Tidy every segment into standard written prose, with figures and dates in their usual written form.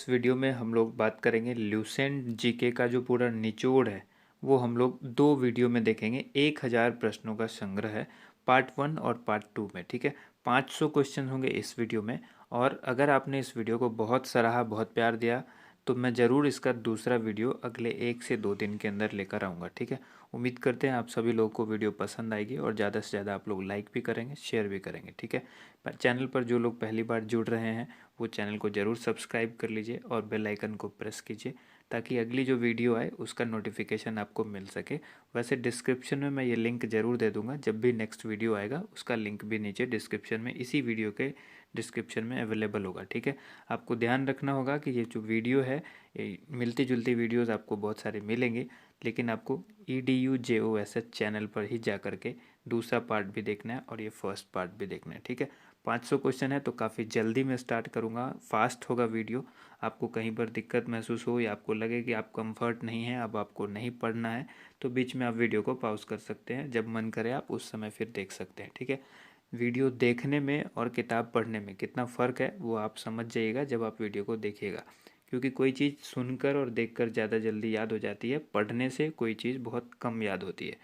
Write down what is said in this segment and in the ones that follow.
इस वीडियो में हम लोग बात करेंगे ल्यूसेंट जीके का जो पूरा निचोड़ है वो हम लोग दो वीडियो में देखेंगे। 1000 प्रश्नों का संग्रह है, पार्ट 1 और पार्ट 2 में। ठीक है, 500 क्वेश्चन होंगे इस वीडियो में। और अगर आपने इस वीडियो को बहुत सराहा, बहुत प्यार दिया, तो मैं ज़रूर इसका दूसरा वीडियो अगले 1 से 2 दिन के अंदर लेकर आऊँगा। ठीक है, उम्मीद करते हैं आप सभी लोगों को वीडियो पसंद आएगी और ज़्यादा से ज़्यादा आप लोग लाइक भी करेंगे, शेयर भी करेंगे। ठीक है, चैनल पर जो लोग पहली बार जुड़ रहे हैं वो चैनल को ज़रूर सब्सक्राइब कर लीजिए और बेल आइकन को प्रेस कीजिए ताकि अगली जो वीडियो आए उसका नोटिफिकेशन आपको मिल सके। वैसे डिस्क्रिप्शन में मैं ये लिंक ज़रूर दे दूंगा, जब भी नेक्स्ट वीडियो आएगा उसका लिंक भी नीचे डिस्क्रिप्शन में, इसी वीडियो के डिस्क्रिप्शन में अवेलेबल होगा। ठीक है, आपको ध्यान रखना होगा कि ये जो वीडियो है, मिलती जुलती वीडियोज़ आपको बहुत सारे मिलेंगे, लेकिन आपको EDUJOSH चैनल पर ही जा करके दूसरा पार्ट भी देखना है और ये फर्स्ट पार्ट भी देखना है। ठीक है, 500 क्वेश्चन है तो काफ़ी जल्दी मैं स्टार्ट करूँगा, फास्ट होगा वीडियो। आपको कहीं पर दिक्कत महसूस हो या आपको लगे कि आप कंफर्ट नहीं है, अब आपको नहीं पढ़ना है, तो बीच में आप वीडियो को पॉज कर सकते हैं। जब मन करे आप उस समय फिर देख सकते हैं। ठीक है, वीडियो देखने में और किताब पढ़ने में कितना फ़र्क है वो आप समझ जाइएगा जब आप वीडियो को देखिएगा, क्योंकि कोई चीज़ सुनकर और देखकर ज़्यादा जल्दी याद हो जाती है, पढ़ने से कोई चीज़ बहुत कम याद होती है।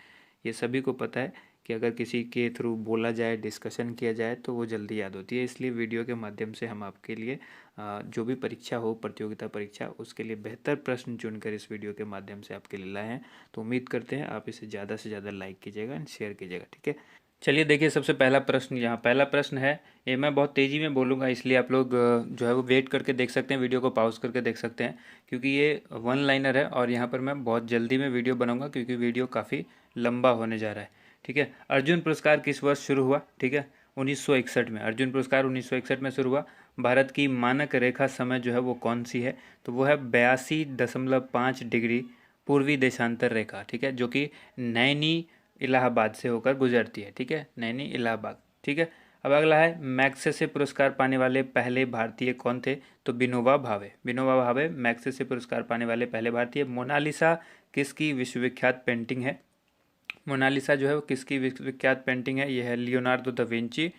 ये सभी को पता है कि अगर किसी के थ्रू बोला जाए, डिस्कशन किया जाए तो वो जल्दी याद होती है। इसलिए वीडियो के माध्यम से हम आपके लिए जो भी परीक्षा हो, प्रतियोगिता परीक्षा, उसके लिए बेहतर प्रश्न चुनकर इस वीडियो के माध्यम से आपके लिए लाए हैं। तो उम्मीद करते हैं आप इसे ज़्यादा से ज़्यादा लाइक कीजिएगा एंड शेयर कीजिएगा। ठीक है, चलिए देखिए, सबसे पहला प्रश्न, यहाँ पहला प्रश्न है, ये मैं बहुत तेज़ी में बोलूँगा इसलिए आप लोग जो है वो वेट करके देख सकते हैं, वीडियो को पॉज करके देख सकते हैं, क्योंकि ये वन लाइनर है और यहाँ पर मैं बहुत जल्दी में वीडियो बनाऊँगा क्योंकि वीडियो काफ़ी लंबा होने जा रहा है। ठीक है, अर्जुन पुरस्कार किस वर्ष शुरू हुआ? ठीक है, 1961 में। अर्जुन पुरस्कार 1961 में शुरू हुआ। भारत की मानक रेखा समय जो है वो कौन सी है? तो वो है 82.5 डिग्री पूर्वी देशांतर रेखा। ठीक है, जो कि नैनी इलाहाबाद से होकर गुजरती है। ठीक है, नैनी इलाहाबाद। ठीक है, अब अगला है, मैग्सेसे पुरस्कार पाने वाले पहले भारतीय कौन थे? तो विनोबा भावे। विनोबा भावे मैग्सेसे पुरस्कार पाने वाले पहले भारतीय। मोनालिसा किसकी विश्वविख्यात पेंटिंग है? मोनालिसा जो है वो किसकी विख्यात पेंटिंग है? यह है Leonardo da Vinci.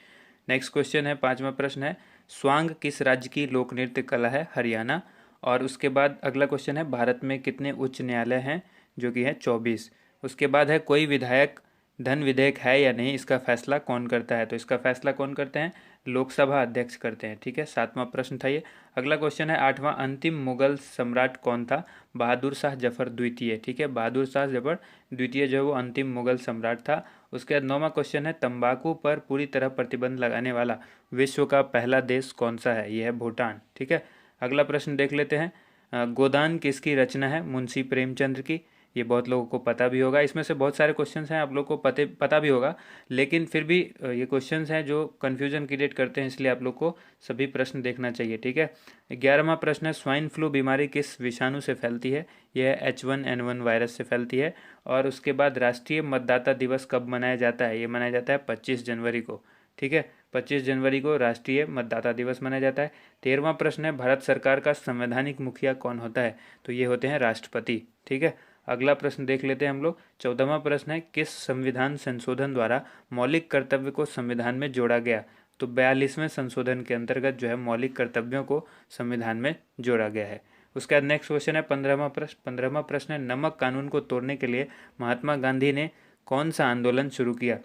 Next question है, पांचवा प्रश्न है, स्वांग किस राज्य की लोक नृत्य कला है? हरियाणा। और उसके बाद अगला क्वेश्चन है, भारत में कितने उच्च न्यायालय हैं? जो कि है 24। उसके बाद है, कोई विधायक धन विधेयक है या नहीं, इसका फैसला कौन करता है? तो इसका फैसला कौन करते हैं? लोकसभा अध्यक्ष करते हैं। ठीक है, सातवां प्रश्न था ये। अगला क्वेश्चन है, आठवां, अंतिम मुगल सम्राट कौन था? बहादुर शाह जफर द्वितीय। ठीक है, बहादुर शाह जफर द्वितीय जो है वो अंतिम मुगल सम्राट था। उसके बाद नौवां क्वेश्चन है, तंबाकू पर पूरी तरह प्रतिबंध लगाने वाला विश्व का पहला देश कौन सा है? यह है भूटान। ठीक है, अगला प्रश्न देख लेते हैं, गोदान किसकी रचना है? मुंशी प्रेमचंद्र की। ये बहुत लोगों को पता भी होगा, इसमें से बहुत सारे क्वेश्चंस हैं आप लोग को पता भी होगा, लेकिन फिर भी ये क्वेश्चंस हैं जो कन्फ्यूजन क्रिएट करते हैं, इसलिए आप लोग को सभी प्रश्न देखना चाहिए। ठीक है, 11वां प्रश्न है, स्वाइन फ्लू बीमारी किस विषाणु से फैलती है? यह H1N1 वायरस से फैलती है। और उसके बाद राष्ट्रीय मतदाता दिवस कब मनाया जाता है? ये मनाया जाता है 25 जनवरी को। ठीक है, 25 जनवरी को राष्ट्रीय मतदाता दिवस मनाया जाता है। 13वां प्रश्न है, भारत सरकार का संवैधानिक मुखिया कौन होता है? तो ये होते हैं राष्ट्रपति। ठीक है, अगला प्रश्न देख लेते हैं हम लोग। 14वां प्रश्न है, किस संविधान संशोधन द्वारा मौलिक कर्तव्य को संविधान में जोड़ा गया? तो 42वें संशोधन के अंतर्गत जो है मौलिक कर्तव्यों को संविधान में जोड़ा गया है। उसके बाद नेक्स्ट क्वेश्चन है 15वां प्रश्न है, नमक कानून को तोड़ने के लिए महात्मा गांधी ने कौन सा आंदोलन शुरू किया?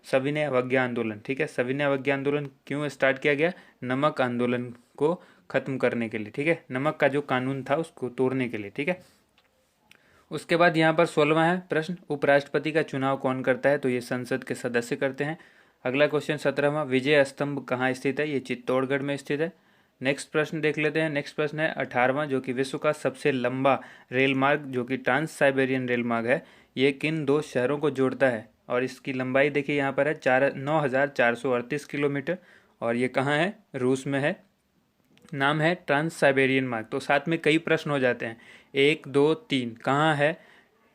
सविनय अवज्ञा आंदोलन। ठीक है, सविनय अवज्ञा आंदोलन क्यों स्टार्ट किया गया? नमक आंदोलन को खत्म करने के लिए। ठीक है, नमक का जो कानून था उसको तोड़ने के लिए। ठीक है, उसके बाद यहाँ पर 16वां है प्रश्न, उपराष्ट्रपति का चुनाव कौन करता है? तो ये संसद के सदस्य करते हैं। अगला क्वेश्चन 17वां, विजय स्तंभ कहाँ स्थित है? ये चित्तौड़गढ़ में स्थित है। नेक्स्ट प्रश्न देख लेते हैं। नेक्स्ट प्रश्न है 18वां, जो कि विश्व का सबसे लंबा रेल मार्ग, जो कि ट्रांस साइबेरियन रेल मार्ग है, ये किन दो शहरों को जोड़ता है? और इसकी लंबाई देखिए यहाँ पर है 9,438 किलोमीटर, और ये कहाँ है? रूस में है। नाम है ट्रांस साइबेरियन मार्ग। तो साथ में कई प्रश्न हो जाते हैं, 1 2 3, कहाँ है?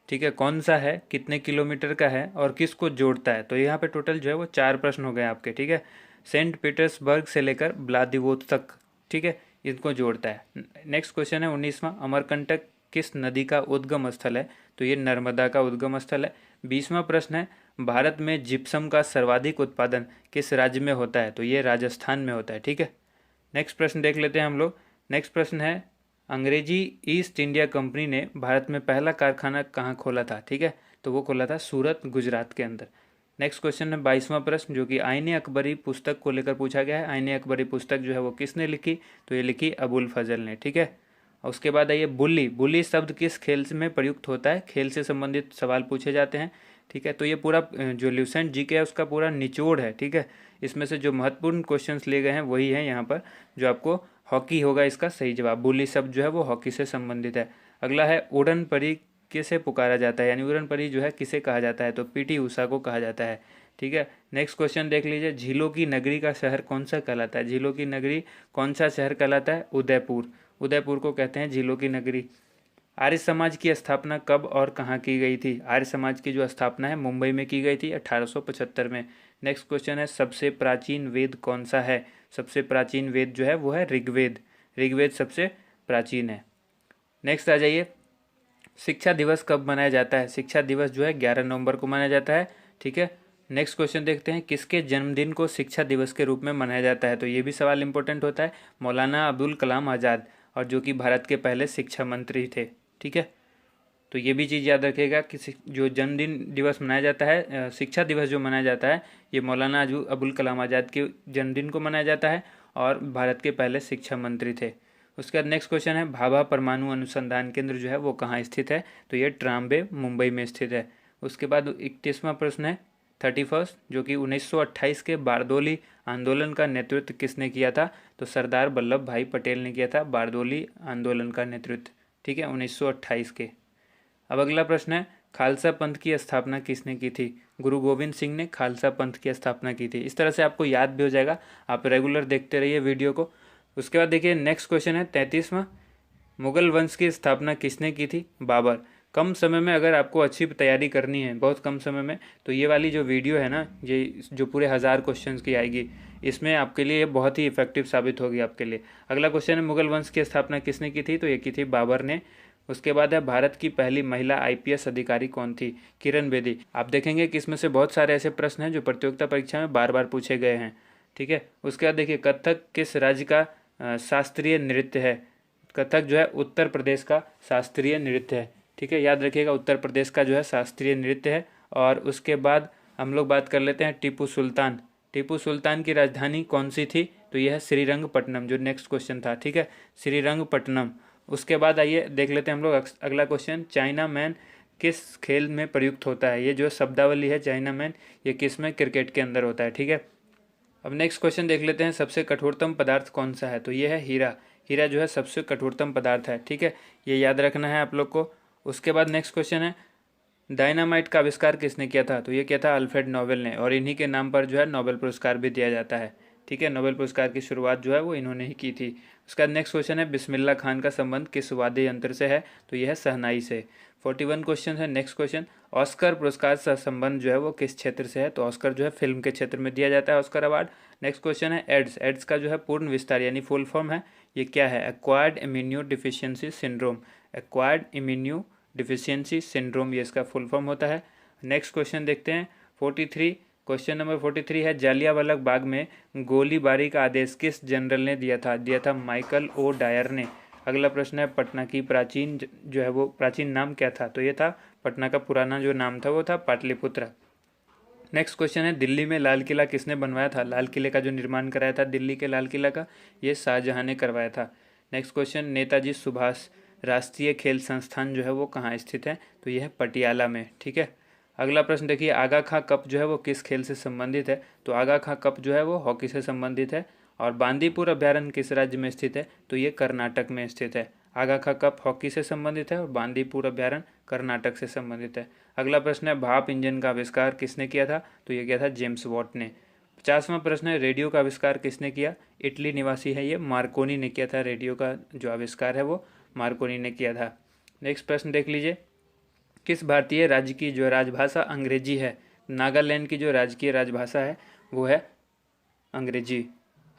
ठीक है, कौन सा है, कितने किलोमीटर का है, और किसको जोड़ता है? तो यहाँ पे टोटल जो है वो 4 प्रश्न हो गए आपके। ठीक है, सेंट पीटर्सबर्ग से लेकर व्लादिवोस्तोक, ठीक है, इनको जोड़ता है। नेक्स्ट क्वेश्चन है 19वां, अमरकंटक किस नदी का उद्गम स्थल है? तो ये नर्मदा का उद्गम स्थल है। 20वां प्रश्न है, भारत में जिप्सम का सर्वाधिक उत्पादन किस राज्य में होता है? तो ये राजस्थान में होता है। ठीक है, नेक्स्ट प्रश्न देख लेते हैं हम लोग। नेक्स्ट प्रश्न है अंग्रेजी ईस्ट इंडिया कंपनी ने भारत में पहला कारखाना कहाँ खोला था, ठीक है, तो वो खोला था सूरत, गुजरात के अंदर। नेक्स्ट क्वेश्चन है 22वां प्रश्न, जो कि आईने अकबरी पुस्तक को लेकर पूछा गया है। आईने अकबरी पुस्तक जो है वो किसने लिखी, तो ये लिखी अबुल फजल ने, ठीक है। और उसके बाद आइए बुल्ली। बुल्ली शब्द किस खेल में प्रयुक्त होता है, खेल से संबंधित सवाल पूछे जाते हैं, ठीक है। तो ये पूरा जो ल्यूसेंट जीके है उसका पूरा निचोड़ है, ठीक है। इसमें से जो महत्वपूर्ण क्वेश्चंस लिए गए हैं वही है यहाँ पर, जो आपको हॉकी होगा इसका सही जवाब। बुल्ली शब्द जो है वो हॉकी से संबंधित है। अगला है उड़न परी किसे पुकारा जाता है, यानी उड़न परी जो है किसे कहा जाता है, तो पीटी उषा को कहा जाता है, ठीक है। नेक्स्ट क्वेश्चन देख लीजिए, झीलों की नगरी का शहर कौन सा कहलाता है, झीलों की नगरी कौन सा शहर कहलाता है, उदयपुर। उदयपुर को कहते हैं झीलों की नगरी। आर्य समाज की स्थापना कब और कहाँ की गई थी, आर्य समाज की जो स्थापना है मुंबई में की गई थी 1875 में। नेक्स्ट क्वेश्चन है सबसे प्राचीन वेद कौन सा है, सबसे प्राचीन वेद जो है वो है ऋग्वेद। ऋग्वेद सबसे प्राचीन है। नेक्स्ट आ जाइए, शिक्षा दिवस कब मनाया जाता है, शिक्षा दिवस जो है 11 नवंबर को मनाया जाता है, ठीक है। नेक्स्ट क्वेश्चन देखते हैं, किसके जन्मदिन को शिक्षा दिवस के रूप में मनाया जाता है, तो ये भी सवाल इंपॉर्टेंट होता है, मौलाना अब्दुल कलाम आज़ाद, और जो कि भारत के पहले शिक्षा मंत्री थे, ठीक है। तो ये भी चीज़ याद रखिएगा कि जो जन्मदिन दिवस मनाया जाता है, शिक्षा दिवस जो मनाया जाता है, ये मौलाना अबुल कलाम आज़ाद के जन्मदिन को मनाया जाता है, और भारत के पहले शिक्षा मंत्री थे। उसके बाद नेक्स्ट क्वेश्चन है भाभा परमाणु अनुसंधान केंद्र जो है वो कहाँ स्थित है, तो ये ट्राम्बे मुंबई में स्थित है। उसके बाद 31वां प्रश्न है 31, जो कि 1928 के बारदोली आंदोलन का नेतृत्व किसने किया था, तो सरदार वल्लभ भाई पटेल ने किया था बारदोली आंदोलन का नेतृत्व, ठीक है, 1928 के। अब अगला प्रश्न है खालसा पंथ की स्थापना किसने की थी, गुरु गोविंद सिंह ने खालसा पंथ की स्थापना की थी। इस तरह से आपको याद भी हो जाएगा, आप रेगुलर देखते रहिए वीडियो को। उसके बाद देखिए नेक्स्ट क्वेश्चन है 33वां, मुगल वंश की स्थापना किसने की थी, बाबर। कम समय में अगर आपको अच्छी तैयारी करनी है, बहुत कम समय में, तो ये वाली जो वीडियो है ना, ये जो पूरे 1000 क्वेश्चंस की आएगी, इसमें आपके लिए बहुत ही इफेक्टिव साबित होगी आपके लिए। अगला क्वेश्चन है मुगल वंश की स्थापना किसने की थी, तो ये की थी बाबर ने। उसके बाद है भारत की पहली महिला आईपीएस अधिकारी कौन थी, किरण बेदी। आप देखेंगे कि इसमें से बहुत सारे ऐसे प्रश्न हैं जो प्रतियोगिता परीक्षा में बार बार पूछे गए हैं, ठीक है। उसके बाद देखिए कथक किस राज्य का शास्त्रीय नृत्य है, कथक जो है उत्तर प्रदेश का शास्त्रीय नृत्य है, ठीक है, याद रखिएगा उत्तर प्रदेश का जो है शास्त्रीय नृत्य है। और उसके बाद हम लोग बात कर लेते हैं टीपू सुल्तान। टीपू सुल्तान की राजधानी कौन सी थी, तो यह है श्रीरंगपट्टनम, जो नेक्स्ट क्वेश्चन था, ठीक है, श्रीरंगपट्टनम। उसके बाद आइए देख लेते हैं हम लोग अगला क्वेश्चन, चाइना मैन किस खेल में प्रयुक्त होता है, ये जो शब्दावली है चाइना मैन, ये किस में, क्रिकेट के अंदर होता है, ठीक है। अब नेक्स्ट क्वेश्चन देख लेते हैं, सबसे कठोरतम पदार्थ कौन सा है, तो ये है हीरा। हीरा जो है सबसे कठोरतम पदार्थ है, ठीक है, ये याद रखना है आप लोग को। उसके बाद नेक्स्ट क्वेश्चन है डायनामाइट का आविष्कार किसने किया था, तो ये किया था अल्फ्रेड नोबेल ने, और इन्हीं के नाम पर जो है नोबेल पुरस्कार भी दिया जाता है, ठीक है। नोबेल पुरस्कार की शुरुआत जो है वो इन्होंने ही की थी। उसका नेक्स्ट क्वेश्चन है बिस्मिल्लाह खान का संबंध किस वाद्य यंत्र से है, तो यह है शहनाई से। 41 क्वेश्चन है। नेक्स्ट क्वेश्चन, ऑस्कर पुरस्कार का संबंध जो है वो किस क्षेत्र से है, तो ऑस्कर जो है फिल्म के क्षेत्र में दिया जाता है ऑस्कर अवार्ड। नेक्स्ट क्वेश्चन है एड्स। एड्स का जो है पूर्ण विस्तार यानी फुल फॉर्म है, ये क्या है, acquired immuno deficiency syndrome. Acquired immuno deficiency syndrome, ये इसका फुल फॉर्म होता है। नेक्स्ट क्वेश्चन देखते हैं 43, क्वेश्चन नंबर 43 है जालियांवाला बाग में गोलीबारी का आदेश किस जनरल ने दिया था माइकल ओ डायर ने। अगला प्रश्न है पटना की प्राचीन जो है वो प्राचीन नाम क्या था, तो ये था पटना का पुराना जो नाम था वो था पाटलिपुत्र। नेक्स्ट क्वेश्चन है दिल्ली में लाल किला किसने बनवाया था, लाल किले का जो निर्माण कराया था दिल्ली के लाल किला का, ये शाहजहां ने करवाया था। नेक्स्ट क्वेश्चन, नेताजी सुभाष राष्ट्रीय खेल संस्थान जो है वो कहाँ स्थित है, तो यह है पटियाला में, ठीक है। अगला प्रश्न देखिए, आगा खां कप जो है वो किस खेल से संबंधित है, तो आगा खां कप जो है वो हॉकी से संबंधित है। और बांदीपुर अभ्यारण्य किस राज्य में स्थित है, तो ये कर्नाटक में स्थित है। आगा खां कप हॉकी से संबंधित है और बांदीपुर अभ्यारण्य कर्नाटक से संबंधित है। अगला प्रश्न है भाप इंजन का आविष्कार किसने किया था, तो ये किया था जेम्स वॉट ने। 50वां प्रश्न है रेडियो का आविष्कार किसने किया, इटली निवासी है ये मार्कोनी ने किया था। रेडियो का जो आविष्कार है वो मार्कोनी ने किया था। नेक्स्ट प्रश्न देख लीजिए, किस भारतीय राज्य की जो राजभाषा अंग्रेजी है, नागालैंड की जो राजकीय राजभाषा है वो है अंग्रेजी।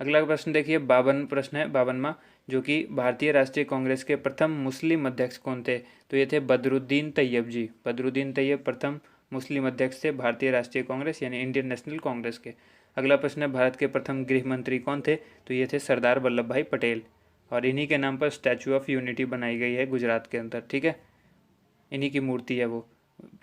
अगला प्रश्न देखिए 52 प्रश्न है 52वां, जो कि भारतीय राष्ट्रीय कांग्रेस के प्रथम मुस्लिम अध्यक्ष कौन थे, तो ये थे बदरुद्दीन तैयब जी। बदरुद्दीन तैयब प्रथम मुस्लिम अध्यक्ष थे भारतीय राष्ट्रीय कांग्रेस यानी इंडियन नेशनल कांग्रेस के। अगला प्रश्न है भारत के प्रथम गृह मंत्री कौन थे, तो ये थे सरदार वल्लभ भाई पटेल। और इन्हीं के नाम पर स्टैचू ऑफ यूनिटी बनाई गई है गुजरात के अंदर, ठीक है, इन्हीं की मूर्ति है वो।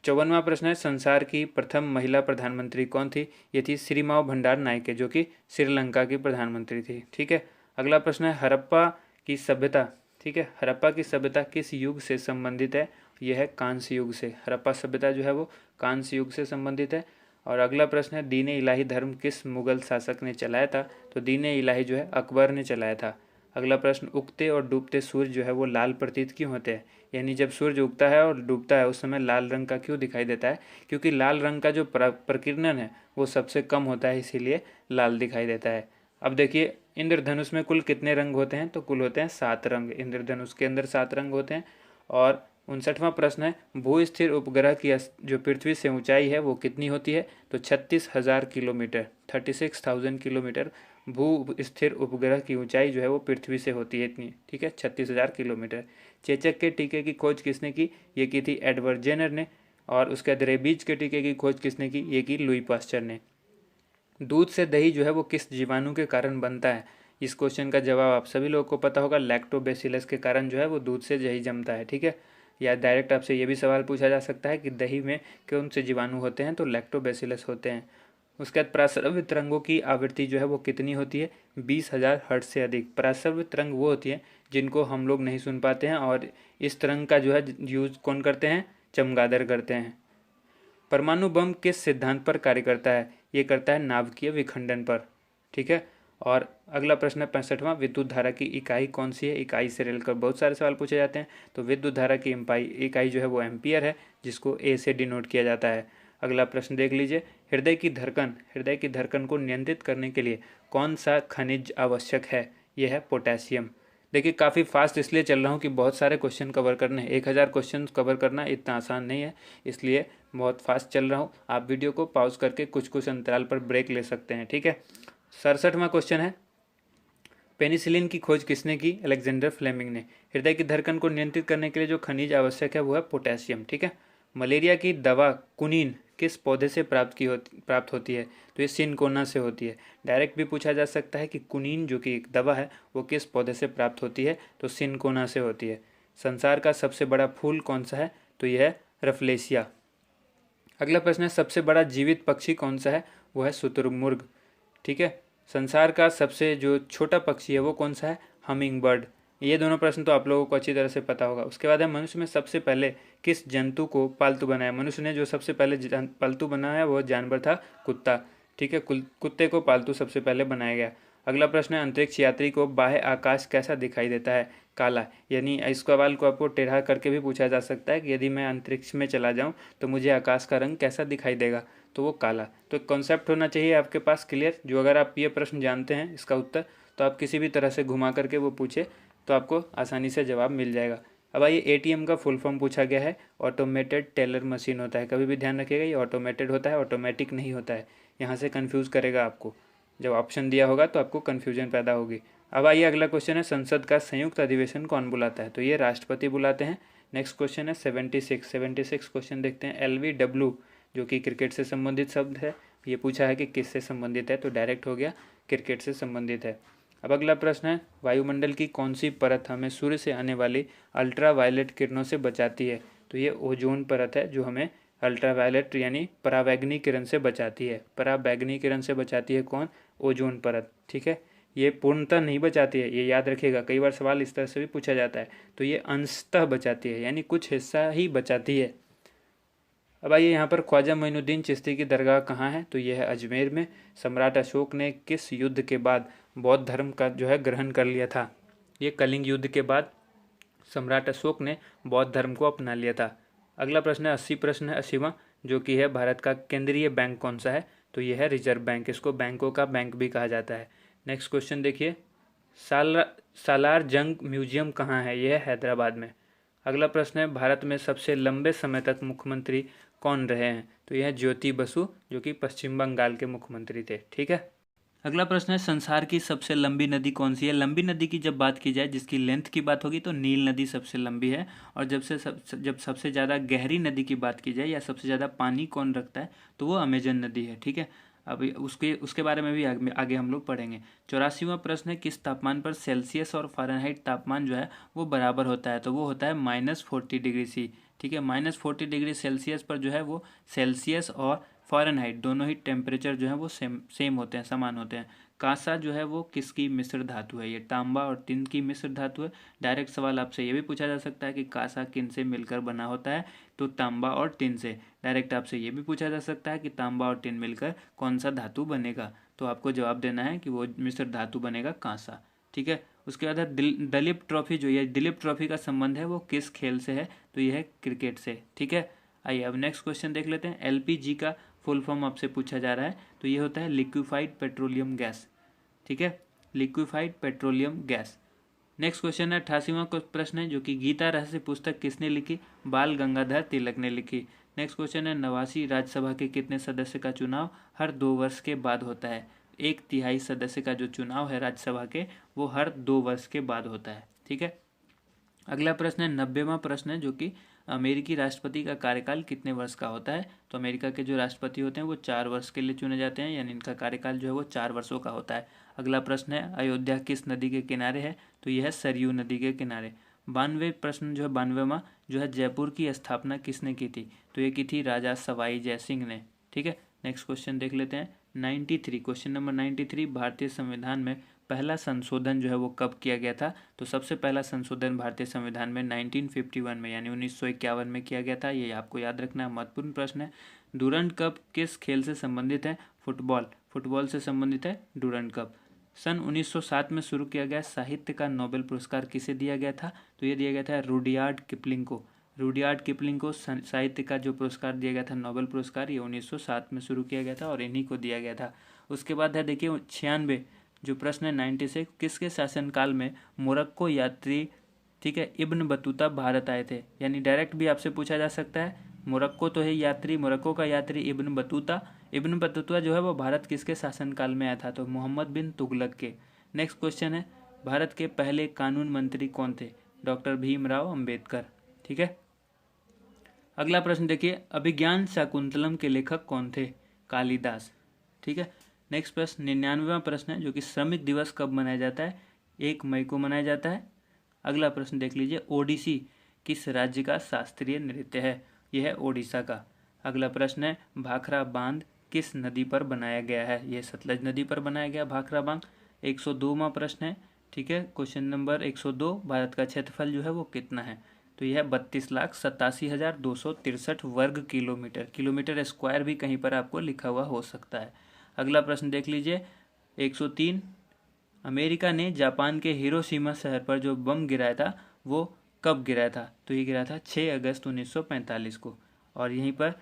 54वां प्रश्न है, संसार की प्रथम महिला प्रधानमंत्री कौन थी? ये थी श्रीमाव भंडार नायके, जो कि श्रीलंका की प्रधानमंत्री थी, ठीक है। अगला प्रश्न है, हड़प्पा की सभ्यता, ठीक है, हड़प्पा की सभ्यता किस युग से संबंधित है? यह है कांस्य युग से। हड़प्पा सभ्यता जो है वो कांस्य युग से संबंधित है। और अगला प्रश्न है, दीन इलाही धर्म किस मुगल शासक ने चलाया था? तो दीन इलाही जो है अकबर ने चलाया था। अगला प्रश्न, उगते और डूबते सूर्य जो है वो लाल प्रतीत क्यों होते हैं? यानी जब सूर्य उगता है और डूबता है उस समय लाल रंग का क्यों दिखाई देता है? क्योंकि लाल रंग का जो प्रकीर्णन है वो सबसे कम होता है, इसीलिए लाल दिखाई देता है। अब देखिए, इंद्रधनुष में कुल कितने रंग होते हैं? तो कुल होते हैं 7 रंग, इंद्रधनुष के अंदर 7 रंग होते हैं। और 59वां प्रश्न है, भू स्थिर उपग्रह की जो पृथ्वी से ऊंचाई है वो कितनी होती है? तो 36,000 किलोमीटर, 36,000 किलोमीटर भू स्थिर उपग्रह की ऊंचाई जो है वो पृथ्वी से होती है इतनी, ठीक है, 36,000 किलोमीटर। चेचक के टीके की खोज किसने की? ये की थी एडवर्ड जेनर ने। और उसके बाद रेबीज के टीके की खोज किसने की? ये की लुई पास्चर ने। दूध से दही जो है वो किस जीवाणु के कारण बनता है? इस क्वेश्चन का जवाब आप सभी लोगों को पता होगा, लैक्टोबैसिलस के कारण जो है वो दूध से दही जमता है, ठीक है। या डायरेक्ट आपसे ये भी सवाल पूछा जा सकता है कि दही में कौन से जीवाणु होते हैं? तो लैक्टोबैसिलस होते हैं। उसके बाद प्रासरव्य तरंगों की आवृत्ति जो है वो कितनी होती है? 20,000 हर्ट्ज से अधिक। प्रासरव्य तरंग वो होती है जिनको हम लोग नहीं सुन पाते हैं, और इस तरंग का जो है यूज कौन करते हैं? चमगादड़ करते हैं। परमाणु बम किस सिद्धांत पर कार्य करता है? ये करता है नाभिकीय विखंडन पर, ठीक है। और अगला प्रश्न है 65वां, विद्युत धारा की इकाई कौन सी है? इकाई से रेलकर बहुत सारे सवाल पूछे जाते हैं। तो विद्युत धारा की इकाई जो है वो एम्पियर है, जिसको ए से डिनोट किया जाता है। अगला प्रश्न देख लीजिए, हृदय की धड़कन को नियंत्रित करने के लिए कौन सा खनिज आवश्यक है? यह है पोटेशियम। देखिए, काफ़ी फास्ट इसलिए चल रहा हूँ कि बहुत सारे क्वेश्चन कवर करने हैं। 1000 क्वेश्चन कवर करना इतना आसान नहीं है, इसलिए बहुत फास्ट चल रहा हूँ। आप वीडियो को पॉज करके कुछ कुछ अंतराल पर ब्रेक ले सकते हैं, ठीक है। 67वां क्वेश्चन है, पेनिसिलिन की खोज किसने की? अलेक्जेंडर फ्लेमिंग ने। हृदय की धड़कन को नियंत्रित करने के लिए जो खनिज आवश्यक है वो है पोटेशियम, ठीक है। मलेरिया की दवा कुनीन किस पौधे से प्राप्त होती है? तो ये सिनकोना से होती है। डायरेक्ट भी पूछा जा सकता है कि कुनीन जो कि एक दवा है वो किस पौधे से प्राप्त होती है? तो सिनकोना से होती है। संसार का सबसे बड़ा फूल कौन सा है? तो यह है रफलेसिया। अगला प्रश्न है, सबसे बड़ा जीवित पक्षी कौन सा है? वो है शुतुरमुर्ग, ठीक है। संसार का सबसे जो छोटा पक्षी है वो कौन सा है? Humming bird. ये दोनों प्रश्न तो आप लोगों को अच्छी तरह से पता होगा। उसके बाद है, मनुष्य में सबसे पहले किस जंतु को पालतू बनाया? मनुष्य ने जो सबसे पहले पालतू बनाया वो जानवर था कुत्ता, ठीक है। कुत्ते को पालतू सबसे पहले बनाया गया। अगला प्रश्न है, अंतरिक्ष यात्री को बाह्य आकाश कैसा दिखाई देता है? काला। यानी इस सवाल को आपको टेढ़ा करके भी पूछा जा सकता है कि यदि मैं अंतरिक्ष में चला जाऊं तो मुझे आकाश का रंग कैसा दिखाई देगा? तो वो काला। तो एक कॉन्सेप्ट होना चाहिए आपके पास क्लियर, जो अगर आप ये प्रश्न जानते हैं इसका उत्तर, तो आप किसी भी तरह से घुमा करके वो पूछे तो आपको आसानी से जवाब मिल जाएगा। अब आइए, एटीएम का फुल फॉर्म पूछा गया है, ऑटोमेटेड टेलर मशीन होता है। कभी भी ध्यान रखिएगा, ये ऑटोमेटेड होता है, ऑटोमेटिक नहीं होता है। यहाँ से कन्फ्यूज़ करेगा आपको, जब ऑप्शन दिया होगा तो आपको कन्फ्यूजन पैदा होगी। अब आइए, अगला क्वेश्चन है, संसद का संयुक्त अधिवेशन कौन बुलाता है? तो ये राष्ट्रपति बुलाते हैं। नेक्स्ट क्वेश्चन है 76 क्वेश्चन देखते हैं। LBW जो कि क्रिकेट से संबंधित शब्द है, ये पूछा है कि किससे संबंधित है? तो डायरेक्ट हो गया, क्रिकेट से संबंधित है। अब अगला प्रश्न है, वायुमंडल की कौन सी परत हमें सूर्य से आने वाली अल्ट्रा वायलेट किरणों से बचाती है? तो ये ओजोन परत है जो हमें अल्ट्रा वायलेट यानी पराबैंगनी किरण से बचाती है। पराबैंगनी किरण से बचाती है कौन? ओजोन परत, ठीक है। ये पूर्णतः नहीं बचाती है, ये याद रखिएगा, कई बार सवाल इस तरह से भी पूछा जाता है। तो ये अंशतः बचाती है, यानी कुछ हिस्सा ही बचाती है। अब आइए, यहाँ पर ख्वाजा मोइनुद्दीन चिश्ती की दरगाह कहाँ है? तो यह है अजमेर में। सम्राट अशोक ने किस युद्ध के बाद बौद्ध धर्म का जो है ग्रहण कर लिया था? ये कलिंग युद्ध के बाद सम्राट अशोक ने बौद्ध धर्म को अपना लिया था। अगला प्रश्न है 80वां, जो कि है भारत का केंद्रीय बैंक कौन सा है? तो यह है रिजर्व बैंक। इसको बैंकों का बैंक भी कहा जाता है। नेक्स्ट क्वेश्चन देखिए, सालार जंग म्यूजियम कहाँ है? यह है हैदराबाद में। अगला प्रश्न है, भारत में सबसे लंबे समय तक मुख्यमंत्री कौन रहे हैं? तो यह ज्योति बसु, जो कि पश्चिम बंगाल के मुख्यमंत्री थे, ठीक है। अगला प्रश्न है, संसार की सबसे लंबी नदी कौन सी है? लंबी नदी की जब बात की जाए, जिसकी लेंथ की बात होगी, तो नील नदी सबसे लंबी है। और जब सबसे ज़्यादा गहरी नदी की बात की जाए या सबसे ज़्यादा पानी कौन रखता है, तो वो अमेजन नदी है, ठीक है। अभी उसके बारे में भी आगे हम लोग पढ़ेंगे। 84वां प्रश्न है, किस तापमान पर सेल्सियस और फ़ारेनहाइट तापमान जो है वो बराबर होता है? तो वो होता है -40°C। ठीक है, -40°C पर जो है वो सेल्सियस और फ़ारेनहाइट दोनों ही टेम्परेचर जो है वो सेम होते हैं, समान होते हैं। कांसा जो है वो किसकी मिश्र धातु है? ये तांबा और टिन की मिश्र धातु है। डायरेक्ट सवाल आपसे ये भी पूछा जा सकता है कि कांसा किन से मिलकर बना होता है? तो तांबा और टिन से। डायरेक्ट आपसे ये भी पूछा जा सकता है कि तांबा और टिन मिलकर कौन सा धातु बनेगा? तो आपको जवाब देना है कि वो मिश्र धातु बनेगा कांसा। ठीक है, उसके बाद है दलीप ट्रॉफी। जो ये दिलीप ट्रॉफी का संबंध है वो किस खेल से है? तो ये है क्रिकेट से। ठीक है, आइए अब नेक्स्ट क्वेश्चन देख लेते हैं। एलपीजी का फुल फॉर्म आपसे पूछा जा रहा है, तो ये होता है लिक्विफाइड पेट्रोलियम गैस। ठीक है, liquefied petroleum gas. Next question है 88वां प्रश्न है, जो कि गीता रहस्य पुस्तक किसने लिखी? बाल गंगाधर तिलक ने लिखी। नेक्स्ट क्वेश्चन है 89वीं राज्यसभा के कितने सदस्य का चुनाव हर 2 वर्ष के बाद होता है? 1/3 सदस्य का जो चुनाव है राज्यसभा के वो हर 2 वर्ष के बाद होता है। ठीक है, अगला प्रश्न है 90वां प्रश्न है, जो कि अमेरिकी राष्ट्रपति का कार्यकाल कितने वर्ष का होता है? तो अमेरिका के जो राष्ट्रपति होते हैं वो 4 वर्ष के लिए चुने जाते हैं, यानी इनका कार्यकाल जो है वो 4 वर्षों का होता है। अगला प्रश्न है अयोध्या किस नदी के किनारे है? तो यह है सरयू नदी के किनारे। 92 प्रश्न जो है 92वां जो है, जयपुर की स्थापना किसने की थी? तो ये की थी राजा सवाई जय सिंह ने। ठीक है, नेक्स्ट क्वेश्चन देख लेते हैं 93। क्वेश्चन नंबर 93, भारतीय संविधान में पहला संशोधन जो है वो कब किया गया था? तो सबसे पहला संशोधन भारतीय संविधान में 1951 में यानी 1951 में किया गया था। ये आपको याद रखना है, महत्वपूर्ण प्रश्न है। डूरंड कप किस खेल से संबंधित है? फुटबॉल से संबंधित है डूरंड कप। सन 1907 में शुरू किया गया साहित्य का नोबेल पुरस्कार किसे दिया गया था? तो ये दिया गया था रुडयार्ड किपलिंग को। रुडयार्ड किपलिंग को साहित्य का जो पुरस्कार दिया गया था, नोबेल पुरस्कार, ये 1907 में शुरू किया गया था और इन्हीं को दिया गया था। उसके बाद है देखिए 96 जो प्रश्न है 96, किसके शासनकाल में मोरक्को यात्री, ठीक है, इब्न बतूता भारत आए थे? यानी डायरेक्ट भी आपसे पूछा जा सकता है, मोरक्को तो है यात्री, मोरक्को का यात्री इब्न बतूता जो है वो भारत किसके शासनकाल में आया था? तो मोहम्मद बिन तुगलक के। नेक्स्ट क्वेश्चन है, भारत के पहले कानून मंत्री कौन थे? डॉक्टर भीमराव अंबेडकर। ठीक है, अगला प्रश्न देखिए, अभिज्ञान शाकुंतलम के लेखक कौन थे? कालिदास। ठीक है, नेक्स्ट प्रश्न 99वां प्रश्न है, जो कि श्रमिक दिवस कब मनाया जाता है? 1 मई को मनाया जाता है। अगला प्रश्न देख लीजिए, ओडिसी किस राज्य का शास्त्रीय नृत्य है? यह है ओडिशा का। अगला प्रश्न है, भाखड़ा बांध किस नदी पर बनाया गया है? यह सतलज नदी पर बनाया गया भाखड़ा बांध। 102वां प्रश्न है, ठीक है, क्वेश्चन नंबर 102, भारत का क्षेत्रफल जो है वो कितना है? तो यह 32,87,263 वर्ग किलोमीटर। किलोमीटर स्क्वायर भी कहीं पर आपको लिखा हुआ हो सकता है। अगला प्रश्न देख लीजिए 103, अमेरिका ने जापान के हिरोशिमा शहर पर जो बम गिराया था वो कब गिराया था? तो ये गिराया था 6 अगस्त 1945 को। और यहीं पर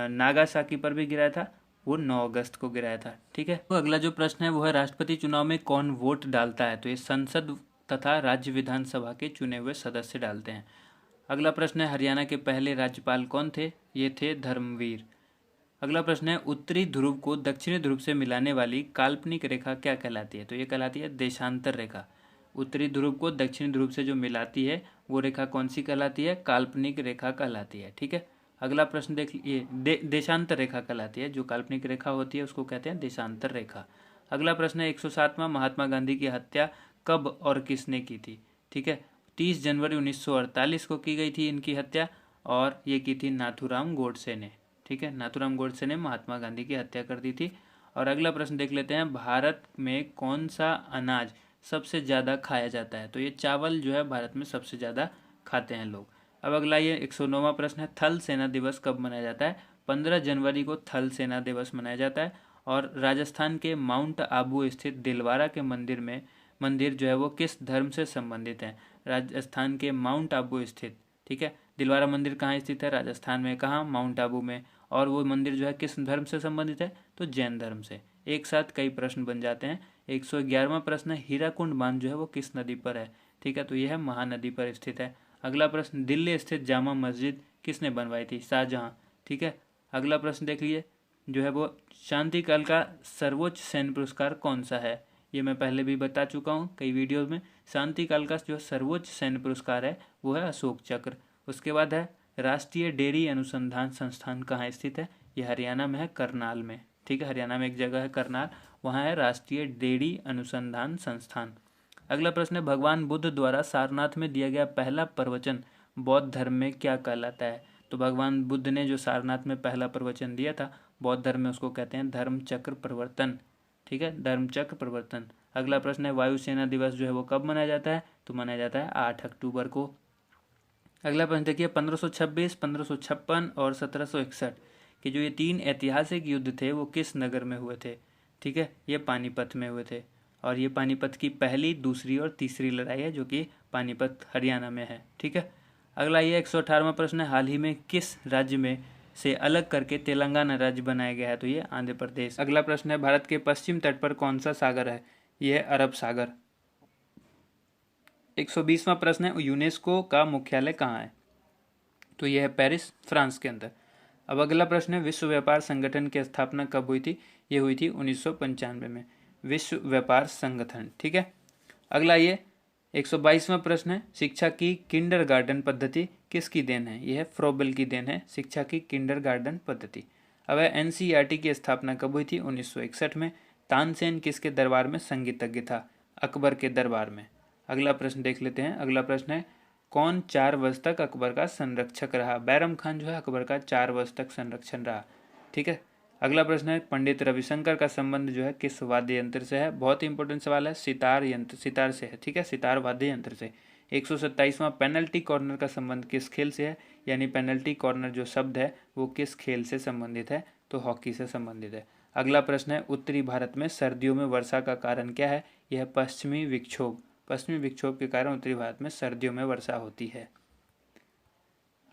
नागासाकी पर भी गिराया था, वो 9 अगस्त को गिराया था। ठीक है, तो अगला जो प्रश्न है वो है, राष्ट्रपति चुनाव में कौन वोट डालता है? तो ये संसद तथा राज्य विधानसभा के चुने हुए सदस्य डालते हैं। अगला प्रश्न है, हरियाणा के पहले राज्यपाल कौन थे? ये थे धर्मवीर। अगला प्रश्न है, उत्तरी ध्रुव को दक्षिणी ध्रुव से मिलाने वाली काल्पनिक रेखा क्या कहलाती है? तो ये कहलाती है देशांतर रेखा। उत्तरी ध्रुव को दक्षिणी ध्रुव से जो मिलाती है वो रेखा कौन सी कहलाती है? काल्पनिक रेखा कहलाती है। ठीक है, अगला प्रश्न देख लीजिए, देशांतर रेखा कहलाती है, जो काल्पनिक रेखा होती है उसको कहते हैं देशांतर रेखा। अगला प्रश्न है 107वां, महात्मा गांधी की हत्या कब और किसने की थी? ठीक है, 30 जनवरी 1948 को की गई थी इनकी हत्या, और ये की थी नाथूराम गोडसे ने। ठीक है, नाथूराम गोडसे ने महात्मा गांधी की हत्या कर दी थी। और अगला प्रश्न देख लेते हैं, भारत में कौन सा अनाज सबसे ज़्यादा खाया जाता है? तो ये चावल जो है भारत में सबसे ज़्यादा खाते हैं लोग। अब अगला ये 109वां प्रश्न है, थल सेना दिवस कब मनाया जाता है? 15 जनवरी को थल सेना दिवस मनाया जाता है। और राजस्थान के माउंट आबू स्थित दिलवारा के मंदिर जो है वो किस धर्म से संबंधित है? राजस्थान के माउंट आबू स्थित, ठीक है, दिलवारा मंदिर कहाँ स्थित है? राजस्थान में। कहाँ? माउंट आबू में। और वो मंदिर जो है किस धर्म से संबंधित है? तो जैन धर्म से। एक साथ कई प्रश्न बन जाते हैं। 111वां प्रश्न है, हीराकुंड बांध जो है वो किस नदी पर है? ठीक है, तो यह है महानदी पर स्थित है। अगला प्रश्न, दिल्ली स्थित जामा मस्जिद किसने बनवाई थी? शाहजहां। ठीक है, अगला प्रश्न देख लीजिए, जो है वो शांतिकाल का सर्वोच्च सैन्य पुरस्कार कौन सा है? ये मैं पहले भी बता चुका हूँ कई वीडियोज में। शांतिकाल का जो सर्वोच्च सैन्य पुरस्कार है वो है अशोक चक्र। उसके बाद है, राष्ट्रीय डेयरी अनुसंधान संस्थान कहाँ स्थित है? ये हरियाणा में है, करनाल में। ठीक है, हरियाणा में एक जगह है करनाल, वहाँ है राष्ट्रीय डेयरी अनुसंधान संस्थान। अगला प्रश्न है, भगवान बुद्ध द्वारा सारनाथ में दिया गया पहला प्रवचन बौद्ध धर्म में क्या कहलाता है? तो भगवान बुद्ध ने जो सारनाथ में पहला प्रवचन दिया था बौद्ध धर्म में, उसको कहते हैं धर्म चक्र प्रवर्तन। ठीक है, धर्म चक्र प्रवर्तन। अगला प्रश्न है, वायुसेना दिवस जो है वो कब मनाया जाता है? तो मनाया जाता है 8 अक्टूबर को। अगला प्रश्न देखिए, 1526, 1556 और 1761 के जो ये 3 ऐतिहासिक युद्ध थे वो किस नगर में हुए थे? ठीक है, ये पानीपत में हुए थे, और ये पानीपत की पहली, दूसरी और तीसरी लड़ाई है जो कि पानीपत हरियाणा में है। ठीक है, अगला ये 118वां प्रश्न है, हाल ही में किस राज्य में से अलग करके तेलंगाना राज्य बनाया गया है? तो ये आंध्र प्रदेश। अगला प्रश्न है, भारत के पश्चिम तट पर कौन सा सागर है? यह है अरब सागर। 120वां प्रश्न है, यूनेस्को का मुख्यालय कहाँ है? तो यह है पेरिस, फ्रांस के अंदर। अब अगला प्रश्न है, विश्व व्यापार संगठन की स्थापना कब हुई थी? ये हुई थी 1995 में, विश्व व्यापार संगठन। ठीक है, अगला ये 122वां प्रश्न है, शिक्षा की किंडरगार्टन पद्धति किसकी देन है? यह है फ्रोबेल की देन है, शिक्षा की किंडरगार्टन पद्धति। अब एनसीईआरटी की स्थापना कब हुई थी? 1961 में। तानसेन किसके दरबार में संगीतज्ञ था? अकबर के दरबार में। अगला प्रश्न देख लेते हैं। अगला प्रश्न है, कौन 4 वर्ष तक अकबर का संरक्षक रहा? बैरम खान जो है अकबर का 4 वर्ष तक संरक्षण रहा। ठीक है, अगला प्रश्न है, पंडित रविशंकर का संबंध जो है किस वाद्य यंत्र से है? बहुत ही इंपॉर्टेंट सवाल है, सितार यंत्र, सितार से है। ठीक है, सितार वाद्य यंत्र से। 127वां, पेनल्टी कॉर्नर का संबंध किस खेल से है? यानी पेनल्टी कॉर्नर जो शब्द है वो किस खेल से संबंधित है? तो हॉकी से संबंधित है। अगला प्रश्न है, उत्तरी भारत में सर्दियों में वर्षा का कारण क्या है? यह पश्चिमी विक्षोभ। पश्चिमी विक्षोभ के कारण उत्तरी भारत में सर्दियों में वर्षा होती है।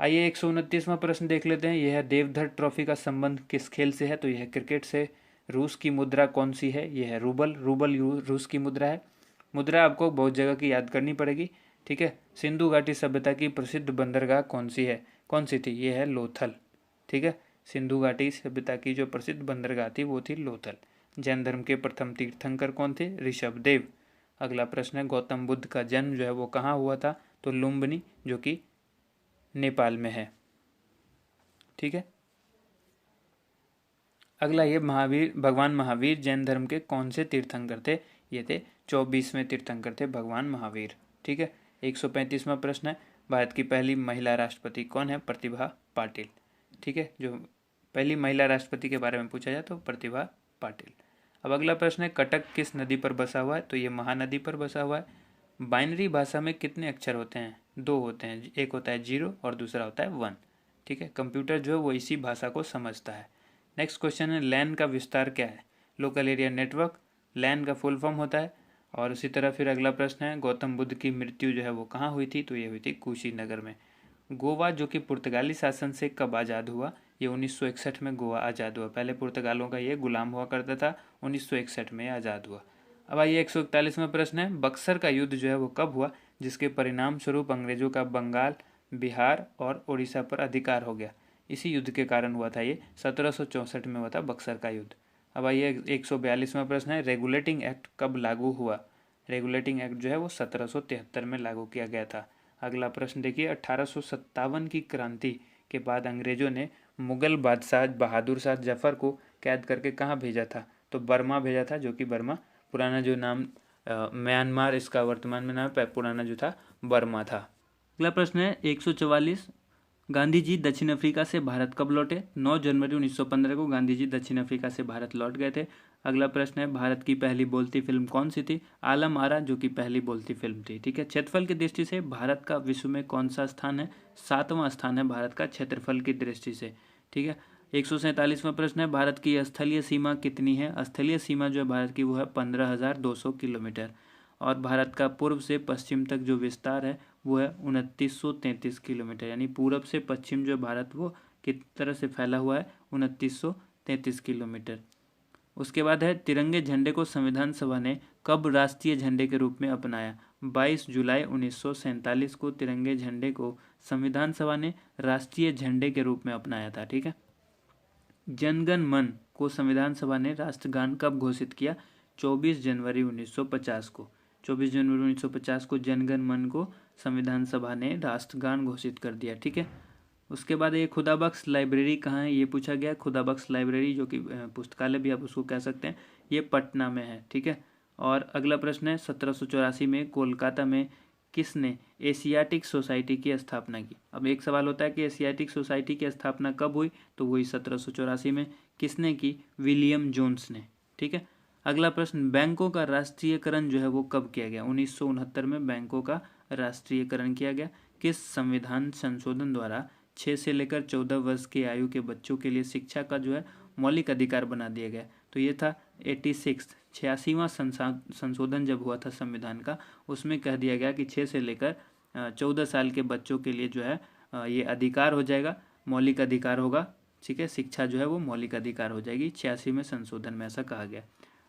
आइए 129वां प्रश्न देख लेते हैं। यह देवधर ट्रॉफी का संबंध किस खेल से है? तो यह क्रिकेट से। रूस की मुद्रा कौन सी है? यह है रूबल। रूबल रूस की मुद्रा है। मुद्रा आपको बहुत जगह की याद करनी पड़ेगी। ठीक है, सिंधु घाटी सभ्यता की प्रसिद्ध बंदरगाह कौन सी है? कौन सी थी? यह है लोथल। ठीक है, सिंधु घाटी सभ्यता की जो प्रसिद्ध बंदरगाह थी वो थी लोथल। जैन धर्म के प्रथम तीर्थंकर कौन थे? ऋषभदेव। अगला प्रश्न है, गौतम बुद्ध का जन्म जो है वो कहाँ हुआ था? तो लुम्बिनी, जो कि नेपाल में है। ठीक है, अगला ये भगवान महावीर जैन धर्म के कौन से तीर्थंकर थे? ये थे 24वें तीर्थंकर थे भगवान महावीर। ठीक है, 135वां प्रश्न है, भारत की पहली महिला राष्ट्रपति कौन है? प्रतिभा पाटिल। ठीक है, जो पहली महिला राष्ट्रपति के बारे में पूछा जाए तो प्रतिभा पाटिल। अब अगला प्रश्न है, कटक किस नदी पर बसा हुआ है? तो ये महानदी पर बसा हुआ है। बाइनरी भाषा में कितने अक्षर होते हैं? 2 होते हैं, एक होता है 0 और दूसरा होता है 1। ठीक है, कंप्यूटर जो है वो इसी भाषा को समझता है। नेक्स्ट क्वेश्चन है, लैन का विस्तार क्या है? लोकल एरिया नेटवर्क, लैन का फुल फॉर्म होता है। और उसी तरह फिर अगला प्रश्न है, गौतम बुद्ध की मृत्यु जो है वो कहाँ हुई थी? तो ये हुई थी कुशीनगर में। गोवा जो कि पुर्तगाली शासन से कब आज़ाद हुआ? ये 1961 में गोवा आज़ाद हुआ। पहले पुर्तगालों का ये गुलाम हुआ करता था, 1961 में आज़ाद हुआ। अब आइए 141वां प्रश्न है, बक्सर का युद्ध जो है वो कब हुआ जिसके परिणाम स्वरूप अंग्रेजों का बंगाल, बिहार और उड़ीसा पर अधिकार हो गया? इसी युद्ध के कारण हुआ था, ये 1764 में हुआ था बक्सर का युद्ध। अब आइए 142वां प्रश्न है, रेगुलेटिंग एक्ट कब लागू हुआ? रेगुलेटिंग एक्ट जो है वो 1773 में लागू किया गया था। अगला प्रश्न देखिए, 1857 की क्रांति के बाद अंग्रेजों ने मुगल बादशाह बहादुर शाह जफर को कैद करके कहाँ भेजा था? तो बर्मा भेजा था, जो कि बर्मा पुराना जो नाम म्यांमार इसका वर्तमान में नाम है, पुराना जो था बर्मा था। अगला प्रश्न है 144, गांधी जी दक्षिण अफ्रीका से भारत कब लौटे? 9 जनवरी 1915 को गांधी जी दक्षिण अफ्रीका से भारत लौट गए थे। अगला प्रश्न है, भारत की पहली बोलती फिल्म कौन सी थी? आलम आरा, जो कि पहली बोलती फिल्म थी। ठीक है, क्षेत्रफल की दृष्टि से भारत का विश्व में कौन सा स्थान है? 7वां स्थान है भारत का क्षेत्रफल की दृष्टि से। ठीक है, 147वां प्रश्न है, भारत की स्थलीय सीमा कितनी है? स्थलीय सीमा जो है भारत की वो है 15,200 किलोमीटर। और भारत का पूर्व से पश्चिम तक जो विस्तार है वो है 2933 किलोमीटर। यानी पूरब से पश्चिम जो भारत वो किस तरह से फैला हुआ है? 2933 किलोमीटर। उसके बाद है, तिरंगे झंडे को संविधान सभा ने कब राष्ट्रीय झंडे के रूप में अपनाया? 22 जुलाई 1947 को तिरंगे झंडे को संविधान सभा ने राष्ट्रीय झंडे के रूप में अपनाया था। ठीक है, जनगण मन को संविधान सभा ने राष्ट्रगान कब घोषित किया? 24 जनवरी 1950 को। 24 जनवरी 1950 को जनगण मन को संविधान सभा ने राष्ट्रगान घोषित कर दिया। ठीक है, उसके बाद ये खुदाबख्श लाइब्रेरी कहाँ है, ये पूछा गया। खुदाबख्श लाइब्रेरी जो कि पुस्तकालय भी आप उसको कह सकते हैं, ये पटना में है, ठीक है। और अगला प्रश्न है 1784 में कोलकाता में किसने एशियाटिक सोसाइटी की स्थापना की। अब एक सवाल होता है कि एशियाटिक सोसाइटी की स्थापना कब हुई, तो वही 1784 में। किसने की, विलियम जोन्स ने, ठीक है। अगला प्रश्न, बैंकों का राष्ट्रीयकरण जो है वो कब किया गया। 1969 में बैंकों का राष्ट्रीयकरण किया गया। किस संविधान संशोधन द्वारा 6 से लेकर 14 वर्ष की आयु के बच्चों के लिए शिक्षा का जो है मौलिक अधिकार बना दिया गया, तो ये था 86वां संशोधन जब हुआ था संविधान का, उसमें कह दिया गया कि 6 से लेकर 14 साल के बच्चों के लिए जो है ये अधिकार हो जाएगा, मौलिक अधिकार होगा, ठीक है। शिक्षा जो है वो मौलिक अधिकार हो जाएगी, 86 में संशोधन में ऐसा कहा गया।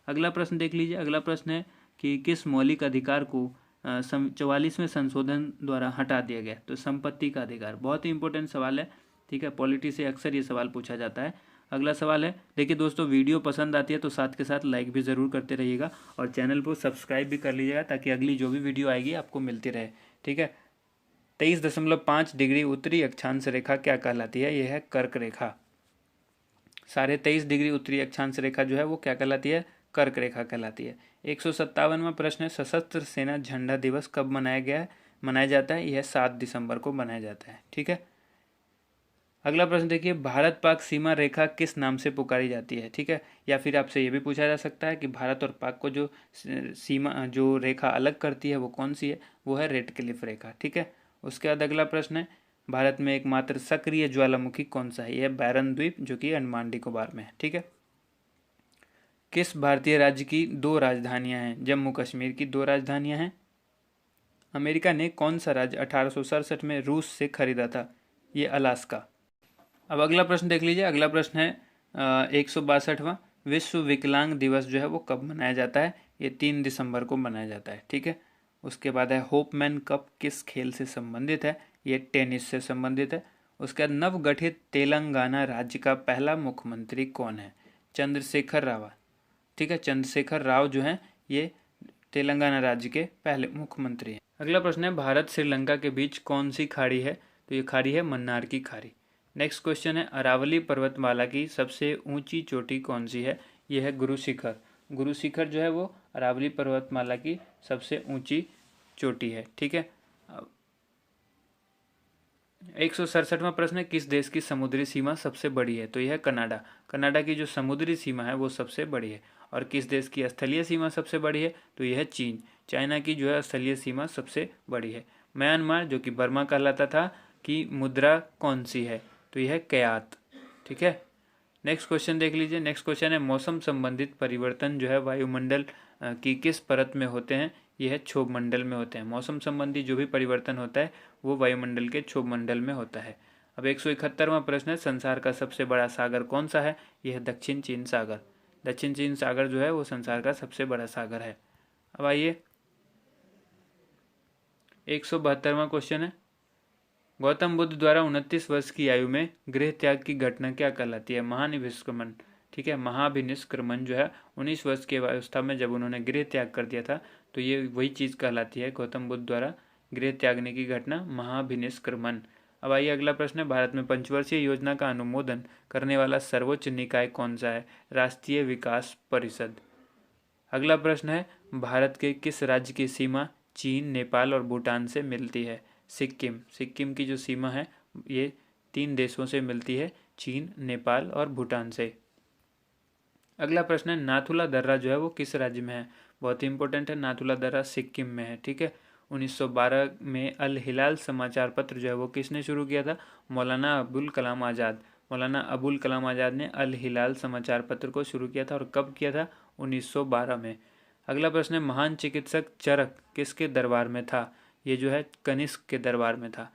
अगला प्रश्न देख लीजिए। अगला प्रश्न है कि किस मौलिक अधिकार को 44वें संशोधन द्वारा हटा दिया गया, तो संपत्ति का अधिकार। बहुत ही इंपॉर्टेंट सवाल है, ठीक है। पॉलिटी से अक्सर ये सवाल पूछा जाता है। अगला सवाल है, देखिए दोस्तों वीडियो पसंद आती है तो साथ के साथ लाइक भी ज़रूर करते रहिएगा और चैनल को सब्सक्राइब भी कर लीजिएगा ताकि अगली जो भी वीडियो आएगी आपको मिलती रहे, ठीक है। 23.5 डिग्री उत्तरी अक्षांश रेखा क्या कहलाती है, यह है कर्क रेखा। 23.5 डिग्री उत्तरी अक्षांश रेखा जो है वो क्या कहलाती है, कर्क रेखा कहलाती है। 157वां प्रश्न है, सशस्त्र सेना झंडा दिवस कब मनाया जाता है, यह 7 दिसंबर को मनाया जाता है, ठीक है। अगला प्रश्न देखिए, भारत पाक सीमा रेखा किस नाम से पुकारी जाती है, ठीक है। या फिर आपसे ये भी पूछा जा सकता है कि भारत और पाक को जो सीमा जो रेखा अलग करती है वो कौन सी है, वो है रेड क्लिफ रेखा, ठीक है। उसके बाद अगला प्रश्न है, भारत में एकमात्र सक्रिय ज्वालामुखी कौन सा है, यह बैरन द्वीप जो कि अंडमान निकोबार में है, ठीक है। किस भारतीय राज्य की 2 राजधानियां हैं, जम्मू कश्मीर की 2 राजधानियां हैं। अमेरिका ने कौन सा राज्य 1867 में रूस से खरीदा था, ये अलास्का। अब अगला प्रश्न देख लीजिए। अगला प्रश्न है 162वां, विश्व विकलांग दिवस जो है वो कब मनाया जाता है, ये 3 दिसंबर को मनाया जाता है, ठीक है। उसके बाद है होपमैन कप किस खेल से संबंधित है, ये टेनिस से संबंधित है। उसके बाद नवगठित तेलंगाना राज्य का पहला मुख्यमंत्री कौन है, चंद्रशेखर राव, ठीक है। चंद्रशेखर राव जो है ये तेलंगाना राज्य के पहले मुख्यमंत्री हैं। अगला प्रश्न है, भारत श्रीलंका के बीच कौन सी खाड़ी है, तो ये खाड़ी है मन्नार की खाड़ी। नेक्स्ट क्वेश्चन है, अरावली पर्वतमाला की सबसे ऊंची चोटी कौन सी है, यह है गुरु शिखर। गुरु शिखर जो है वो अरावली पर्वतमाला की सबसे ऊंची चोटी है, ठीक है। 167वां प्रश्न है, किस देश की समुद्री सीमा सबसे बड़ी है, तो यह है कनाडा। कनाडा की जो समुद्री सीमा है वो सबसे बड़ी है। और किस देश की स्थलीय सीमा सबसे बड़ी है, तो यह है चीन। चाइना की जो है स्थलीय सीमा सबसे बड़ी है। म्यांमार जो कि बर्मा कहलाता था की मुद्रा कौन सी है, तो यह है क्यात, ठीक है। नेक्स्ट क्वेश्चन देख लीजिए। नेक्स्ट क्वेश्चन है, मौसम संबंधित परिवर्तन जो है वायुमंडल की किस परत में होते हैं, यह है क्षोभ मंडल में होते हैं। मौसम संबंधी जो भी परिवर्तन होता है वो वायुमंडल के क्षोभ मंडल में होता है। अब 171वां प्रश्न है, संसार का सबसे बड़ा सागर कौन सा है, यह है दक्षिण चीन सागर। दक्षिण चीन सागर जो है वो संसार का सबसे बड़ा सागर है। अब आइए 172वां क्वेश्चन है, गौतम बुद्ध द्वारा 29 वर्ष की आयु में गृह त्याग की घटना क्या कहलाती है, महानिष्क्रमण, ठीक है। महाभिनिष्क्रमण जो है 19 वर्ष की अवस्था में जब उन्होंने गृह त्याग कर दिया था, तो ये वही चीज़ कहलाती है, गौतम बुद्ध द्वारा गृह त्यागने की घटना महाभिनिष्क्रमण। अब आइए अगला प्रश्न है, भारत में पंचवर्षीय योजना का अनुमोदन करने वाला सर्वोच्च निकाय कौन सा है, राष्ट्रीय विकास परिषद। अगला प्रश्न है, भारत के किस राज्य की सीमा चीन, नेपाल और भूटान से मिलती है, सिक्किम। सिक्किम की जो सीमा है ये 3 देशों से मिलती है, चीन, नेपाल और भूटान से। अगला प्रश्न है, नाथुला दर्रा जो है वो किस राज्य में है, बहुत ही इंपॉर्टेंट है। नाथुला दर्रा सिक्किम में है, ठीक है। 1912 में अल हिलाल समाचार पत्र जो है वो किसने शुरू किया था, मौलाना अबुल कलाम आज़ाद। मौलाना अबुल कलाम आज़ाद ने अल हिलाल समाचार पत्र को शुरू किया था और कब किया था, 1912 में। अगला प्रश्न है, महान चिकित्सक चरक किसके दरबार में था, ये जो है कनिष्क के दरबार में था।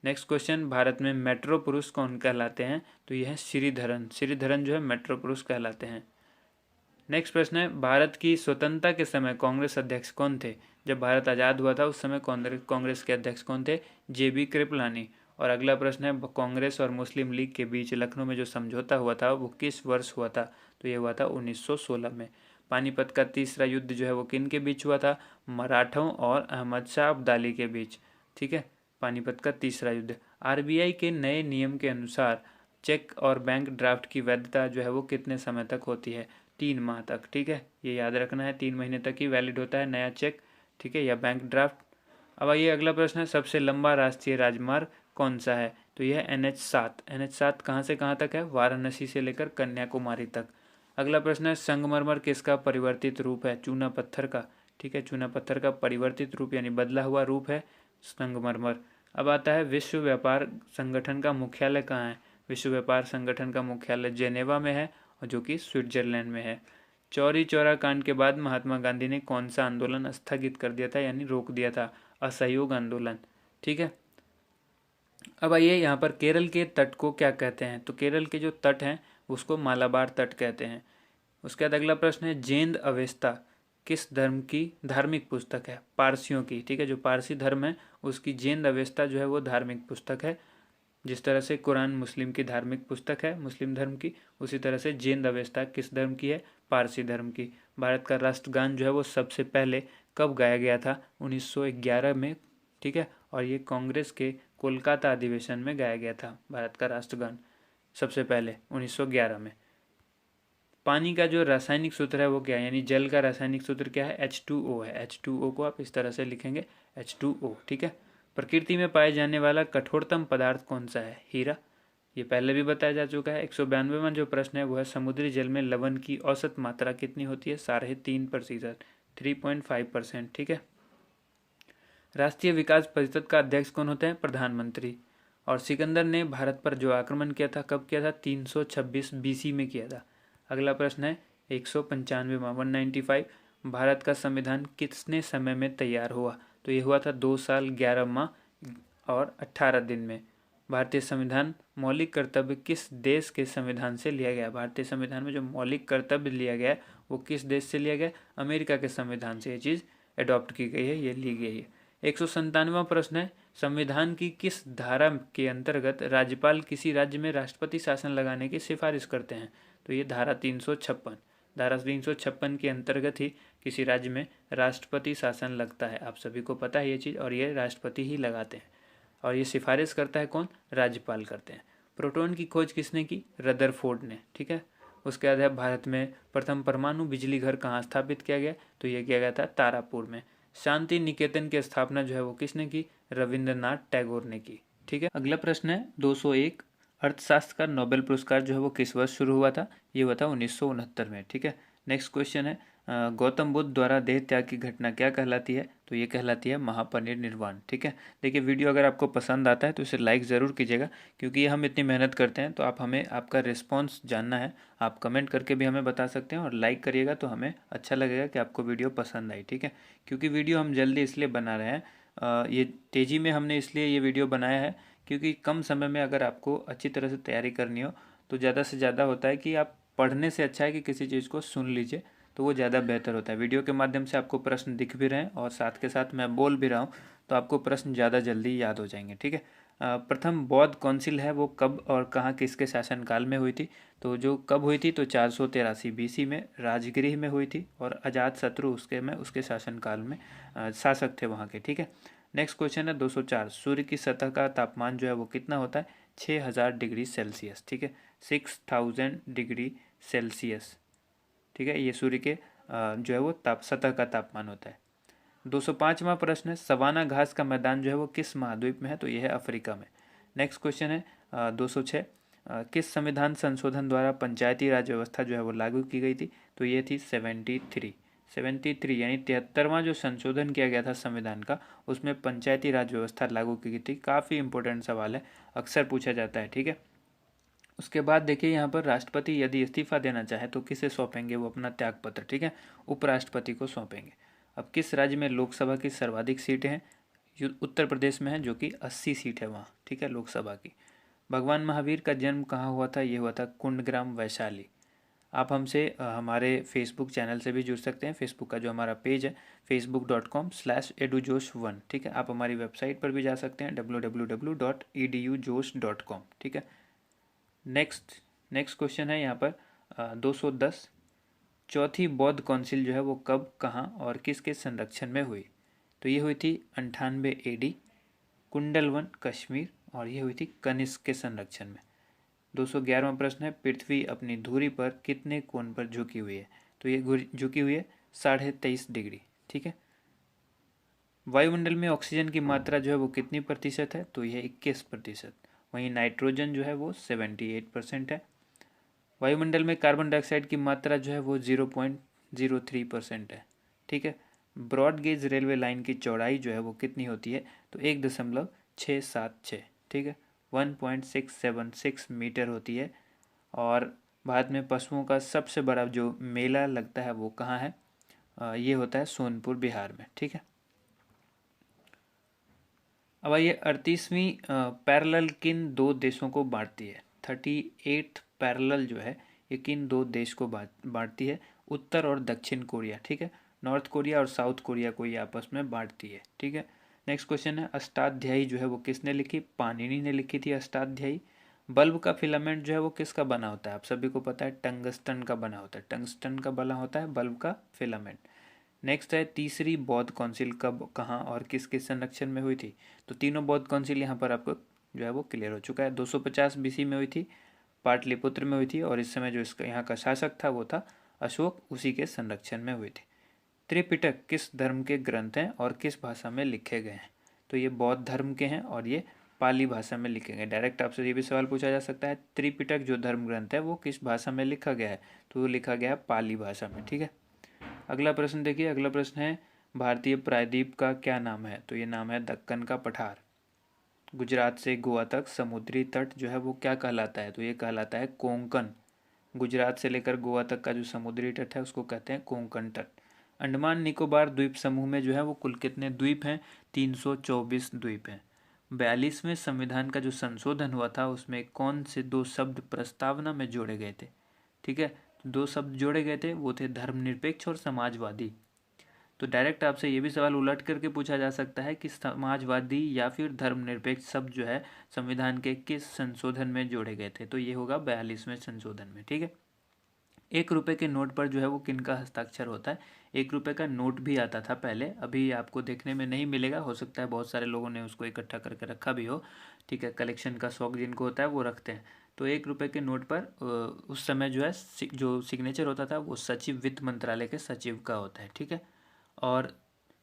नेक्स्ट क्वेश्चन, भारत में मेट्रो पुरुष कौन कहलाते हैं, तो यह है श्रीधरन। श्रीधरन जो है मेट्रो पुरुष कहलाते हैं। नेक्स्ट प्रश्न है, भारत की स्वतंत्रता के समय कांग्रेस अध्यक्ष कौन थे, जब भारत आज़ाद हुआ था उस समय कांग्रेस के अध्यक्ष कौन थे, JB कृपलानी। और अगला प्रश्न है, कांग्रेस और मुस्लिम लीग के बीच लखनऊ में जो समझौता हुआ था वो किस वर्ष हुआ था, तो ये हुआ था 1916 में। पानीपत का तीसरा युद्ध जो है वो किन के बीच हुआ था, मराठों और अहमद शाह अब्दाली के बीच, ठीक है। पानीपत का तीसरा युद्ध। आरबीआई के नए नियम के अनुसार चेक और बैंक ड्राफ्ट की वैधता जो है वो कितने समय तक होती है? 3 माह तक। ठीक है, ये याद रखना है, 3 महीने तक ही वैलिड होता है नया चेक, ठीक है, या बैंक ड्राफ्ट। अब आइए अगला प्रश्न है, सबसे लंबा राष्ट्रीय राजमार्ग कौन सा है? तो यह है NH7। NH7 कहाँ से कहाँ तक है? वाराणसी से लेकर कन्याकुमारी तक। अगला प्रश्न है, संगमरमर किसका परिवर्तित रूप है? चूना पत्थर का। ठीक है, चूना पत्थर का परिवर्तित रूप यानी बदला हुआ रूप है संगमरमर। अब आता है, विश्व व्यापार संगठन का मुख्यालय कहाँ है? विश्व व्यापार संगठन का मुख्यालय जेनेवा में है, और जो कि स्विट्जरलैंड में है। चौरी चौरा कांड के बाद महात्मा गांधी ने कौन सा आंदोलन स्थगित कर दिया था यानी रोक दिया था? असहयोग आंदोलन। ठीक है, अब आइए यहाँ पर केरल के तट को क्या कहते हैं? तो केरल के जो तट हैं उसको मालाबार तट कहते हैं। उसके बाद अगला प्रश्न है, जेंद अवेस्ता किस धर्म की धार्मिक पुस्तक है? पारसियों की। ठीक है, जो पारसी धर्म है उसकी जेंद अवेस्ता जो है वो धार्मिक पुस्तक है। जिस तरह से कुरान मुस्लिम की धार्मिक पुस्तक है मुस्लिम धर्म की, उसी तरह से जेंद अवेस्ता किस धर्म की है? पारसी धर्म की। भारत का राष्ट्रगान जो है वो सबसे पहले कब गाया गया था? 1911 में। ठीक है, और ये कांग्रेस के कोलकाता अधिवेशन में गाया गया था भारत का राष्ट्रगान सबसे पहले 1911 में। पानी का जो रासायनिक सूत्र है वो क्या है, यानी जल का रासायनिक सूत्र क्या है? H2O है। H2O को आप इस तरह से लिखेंगे, H2O। ठीक है, प्रकृति में पाए जाने वाला कठोरतम पदार्थ कौन सा है? हीरा। ये पहले भी बताया जा चुका है। 192वां जो प्रश्न है वो है, समुद्री जल में लवण की औसत मात्रा कितनी होती है? 3.5%, 3.5%। ठीक है, राष्ट्रीय विकास परिषद का अध्यक्ष कौन होता है? प्रधानमंत्री। और सिकंदर ने भारत पर जो आक्रमण किया था कब किया था? 326 BC में किया था। अगला प्रश्न है 195वां, 195, भारत का संविधान कितने समय में तैयार हुआ? तो ये हुआ था 2 साल 11 माह और 18 दिन में। भारतीय संविधान मौलिक कर्तव्य किस देश के संविधान से लिया गया? भारतीय संविधान में जो मौलिक कर्तव्य लिया गया वो किस देश से लिया गया? अमेरिका के संविधान से ये चीज़ अडॉप्ट की गई है, ये ली गई है। 197वां प्रश्न है, संविधान की किस धारा के अंतर्गत राज्यपाल किसी राज्य में राष्ट्रपति शासन लगाने की सिफारिश करते हैं? तो ये धारा 356, धारा 356 के अंतर्गत ही किसी राज्य में राष्ट्रपति शासन लगता है। आप सभी को पता है ये चीज़, और ये राष्ट्रपति ही लगाते हैं, और ये सिफारिश करता है कौन? राज्यपाल करते हैं। प्रोटॉन की खोज किसने की? रदरफोर्ड ने। ठीक है, उसके बाद है, भारत में प्रथम परमाणु बिजली घर कहाँ स्थापित किया गया? तो ये किया गया था तारापुर में। शांति निकेतन की स्थापना जो है वो किसने की? रविंद्रनाथ टैगोर ने की। ठीक है, अगला प्रश्न है 201, अर्थशास्त्र का नोबेल पुरस्कार जो है वो किस वर्ष शुरू हुआ था? ये हुआ था 1969 में। ठीक है, नेक्स्ट क्वेश्चन है, गौतम बुद्ध द्वारा देह त्याग की घटना क्या कहलाती है? तो ये कहलाती है महापरिनिर्वाण। ठीक है, देखिए वीडियो अगर आपको पसंद आता है तो इसे लाइक ज़रूर कीजिएगा, क्योंकि ये हम इतनी मेहनत करते हैं तो आप हमें आपका रिस्पॉन्स जानना है। आप कमेंट करके भी हमें बता सकते हैं, और लाइक करिएगा तो हमें अच्छा लगेगा कि आपको वीडियो पसंद आई। ठीक है, क्योंकि वीडियो हम जल्दी इसलिए बना रहे हैं, ये तेज़ी में हमने इसलिए ये वीडियो बनाया है क्योंकि कम समय में अगर आपको अच्छी तरह से तैयारी करनी हो तो ज़्यादा से ज़्यादा होता है कि आप पढ़ने से अच्छा है कि किसी चीज़ को सुन लीजिए, तो वो ज़्यादा बेहतर होता है। वीडियो के माध्यम से आपको प्रश्न दिख भी रहे हैं और साथ के साथ मैं बोल भी रहा हूँ, तो आपको प्रश्न ज़्यादा जल्दी याद हो जाएंगे। ठीक है, प्रथम बौद्ध काउंसिल है वो कब और कहाँ किसके शासनकाल में हुई थी? तो जो कब हुई थी तो 483 BC में राजगृह में हुई थी, और अजातशत्रु उसके शासनकाल में शासक थे वहाँ के। ठीक है, नेक्स्ट क्वेश्चन है 204, सूर्य की सतह का तापमान जो है वो कितना होता है? 6000 डिग्री सेल्सियस। ठीक है, 6000 डिग्री सेल्सियस। ठीक है, ये सूर्य के जो है वो सतह का तापमान होता है। 205वां प्रश्न है, सवाना घास का मैदान जो है वो किस महाद्वीप में है? तो ये है अफ्रीका में। नेक्स्ट क्वेश्चन है 206, किस संविधान संशोधन द्वारा पंचायती राज व्यवस्था जो है वो लागू की गई थी? तो ये थी 73 यानी 73वां जो संशोधन किया गया था संविधान का, उसमें पंचायती राज व्यवस्था लागू की गई थी। काफ़ी इंपॉर्टेंट सवाल है, अक्सर पूछा जाता है। ठीक है, उसके बाद देखिए यहाँ पर राष्ट्रपति यदि इस्तीफा देना चाहे तो किसे सौंपेंगे? वो अपना त्यागपत्र। ठीक है, उपराष्ट्रपति को सौंपेंगे। अब किस राज्य में लोकसभा की सर्वाधिक सीटें हैं? उत्तर प्रदेश में है, जो कि 80 सीट है वहाँ। ठीक है, लोकसभा की। भगवान महावीर का जन्म कहाँ हुआ था? ये हुआ था कुंडग्राम, वैशाली। आप हमसे हमारे फेसबुक चैनल से भी जुड़ सकते हैं। फेसबुक का जो हमारा पेज है facebook.com/edujosh1। ठीक है, आप हमारी वेबसाइट पर भी जा सकते हैं www.edujosh.com। ठीक है, नेक्स्ट क्वेश्चन है यहाँ पर 210, चौथी बौद्ध काउंसिल जो है वो कब, कहाँ और किसके संरक्षण में हुई? तो ये हुई थी 98 AD कुंडलवन कश्मीर, और ये हुई थी कनिष्क के संरक्षण में। 211वां प्रश्न है, पृथ्वी अपनी धुरी पर कितने कोण पर झुकी हुई है? तो ये झुकी हुई है 23.5 डिग्री। ठीक है। वायुमंडल में ऑक्सीजन की मात्रा जो है वो कितनी प्रतिशत है? तो यह 21%। वहीं नाइट्रोजन जो है वो 78% है। वायुमंडल में कार्बन डाइऑक्साइड की मात्रा जो है वो 0.03% है। ठीक है। ब्रॉड गेज रेलवे लाइन की चौड़ाई जो है वो कितनी होती है? तो 1.676। ठीक है, 1.676 मीटर होती है। और भारत में पशुओं का सबसे बड़ा जो मेला लगता है वो कहाँ है? ये होता है सोनपुर, बिहार में। ठीक है। अब आइए 38वीं पैरेलल किन दो देशों को बांटती है? 38 पैरेलल जो है ये किन दो देश को बांटती है? उत्तर और दक्षिण कोरिया। ठीक है, नॉर्थ कोरिया और साउथ कोरिया को ये आपस में बांटती है। ठीक है। नेक्स्ट क्वेश्चन है, अष्टाध्यायी जो है वो किसने लिखी? पाणिनि ने लिखी थी अष्टाध्यायी। बल्ब का फिलामेंट जो है वो किसका बना होता है? आप सभी को पता है टंगस्टन का बना होता है। टंगस्टन का बना होता है बल्ब का फिलामेंट। नेक्स्ट है, तीसरी बौद्ध काउंसिल कब, कहाँ और किसके संरक्षण में हुई थी? तो तीनों बौद्ध काउंसिल यहाँ पर आपको जो है वो क्लियर हो चुका है। 250 BC में हुई थी, पाटलिपुत्र में हुई थी, और इस समय जो इसका यहाँ का शासक था वो था अशोक, उसी के संरक्षण में हुई थी। त्रिपिटक किस धर्म के ग्रंथ हैं और किस भाषा में लिखे गए हैं? तो ये बौद्ध धर्म के हैं और ये पाली भाषा में लिखे गए। डायरेक्ट आपसे ये भी सवाल पूछा जा सकता है, त्रिपिटक जो धर्म ग्रंथ है वो किस भाषा में लिखा गया है? तो वो लिखा गया है पाली भाषा में। ठीक है। अगला प्रश्न देखिए, अगला प्रश्न है, भारतीय प्रायद्वीप का क्या नाम है? तो ये नाम है दक्कन का पठार। गुजरात से गोवा तक समुद्री तट जो है वो क्या कहलाता है? तो ये कहलाता है कोंकण। गुजरात से लेकर गोवा तक का जो समुद्री तट है उसको कहते हैं कोंकण तट। अंडमान निकोबार द्वीप समूह में जो है वो कुल कितने द्वीप हैं? 324 द्वीप हैं। 42वें संविधान का जो संशोधन हुआ था उसमें कौन से दो शब्द प्रस्तावना में जोड़े गए थे? ठीक है, दो शब्द जोड़े गए थे, वो थे धर्मनिरपेक्ष और समाजवादी। तो डायरेक्ट आपसे ये भी सवाल उलट करके पूछा जा सकता है कि समाजवादी या फिर धर्मनिरपेक्ष शब्द जो है संविधान के किस संशोधन में जोड़े गए थे? तो ये होगा 42वें संशोधन में। ठीक है। 1 रुपये के नोट पर जो है वो किनका हस्ताक्षर होता है? 1 रुपये का नोट भी आता था पहले, अभी आपको देखने में नहीं मिलेगा, हो सकता है बहुत सारे लोगों ने उसको इकट्ठा करके रखा भी हो। ठीक है, कलेक्शन का शौक जिनको होता है वो रखते हैं। तो 1 रुपये के नोट पर उस समय जो है जो सिग्नेचर होता था वो सचिव, वित्त मंत्रालय के सचिव का होता है। ठीक है। और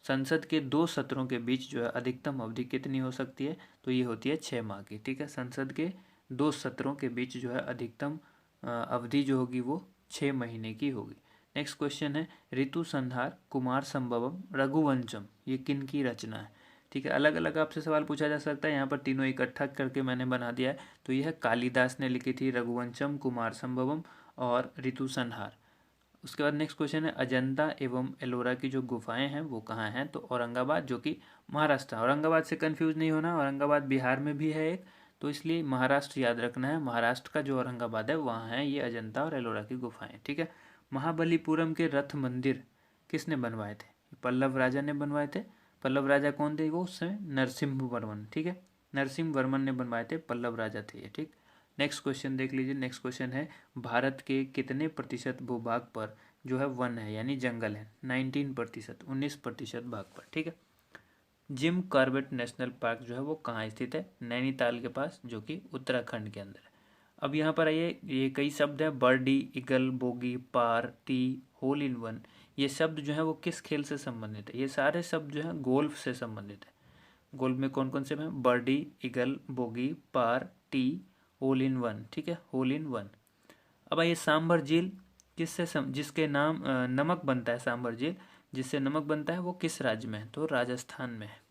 संसद के 2 सत्रों के बीच जो है अधिकतम अवधि कितनी हो सकती है? तो ये होती है 6 माह की। ठीक है, संसद के 2 सत्रों के बीच जो है अधिकतम अवधि जो होगी वो 6 महीने की होगी। नेक्स्ट क्वेश्चन है, ऋतु संहार, कुमार संभवम, रघुवंशम, ये किन की रचना है? ठीक है, अलग अलग आपसे सवाल पूछा जा सकता है, यहाँ पर तीनों इकट्ठा करके मैंने बना दिया है। तो यह कालिदास ने लिखी थी, रघुवंशम, कुमार संभवम और ऋतु संहार। उसके बाद नेक्स्ट क्वेश्चन है, अजंता एवं एलोरा की जो गुफाएं हैं वो कहाँ हैं? तो औरंगाबाद, जो कि महाराष्ट्र। औरंगाबाद से कंफ्यूज नहीं होना, औरंगाबाद बिहार में भी है एक, तो इसलिए महाराष्ट्र याद रखना है। महाराष्ट्र का जो औरंगाबाद है वहाँ है ये अजंता और एलोरा की गुफाएं। ठीक है। महाबलीपुरम के रथ मंदिर किसने बनवाए थे? पल्लव राजा ने बनवाए थे। पल्लव राजा कौन थे? वो उस समय नरसिंह वर्मन। ठीक है, नरसिंह वर्मन ने बनवाए थे, पल्लव राजा थे ये। ठीक। नेक्स्ट क्वेश्चन देख लीजिए। नेक्स्ट क्वेश्चन है, भारत के कितने प्रतिशत भूभाग पर जो है वन है यानी जंगल है? 19%, 19% भाग पर। ठीक है। जिम कॉर्बेट नेशनल पार्क जो है वो कहाँ स्थित है? नैनीताल के पास, जो कि उत्तराखंड के अंदर है। अब यहाँ पर आइए, ये कई शब्द है, birdie, eagle, bogey, par, tee, hole in one, ये शब्द जो है वो किस खेल से संबंधित है? ये सारे शब्द जो है गोल्फ से संबंधित है। गोल्फ में कौन कौन से हैं? Birdie, eagle, bogey, par, tee, hole in one. ठीक है, होल इन वन। अब आइए, सांभर झील जिसके नाम नमक बनता है, सांभर झील जिससे नमक बनता है वो किस राज्य में है? तो राजस्थान में है।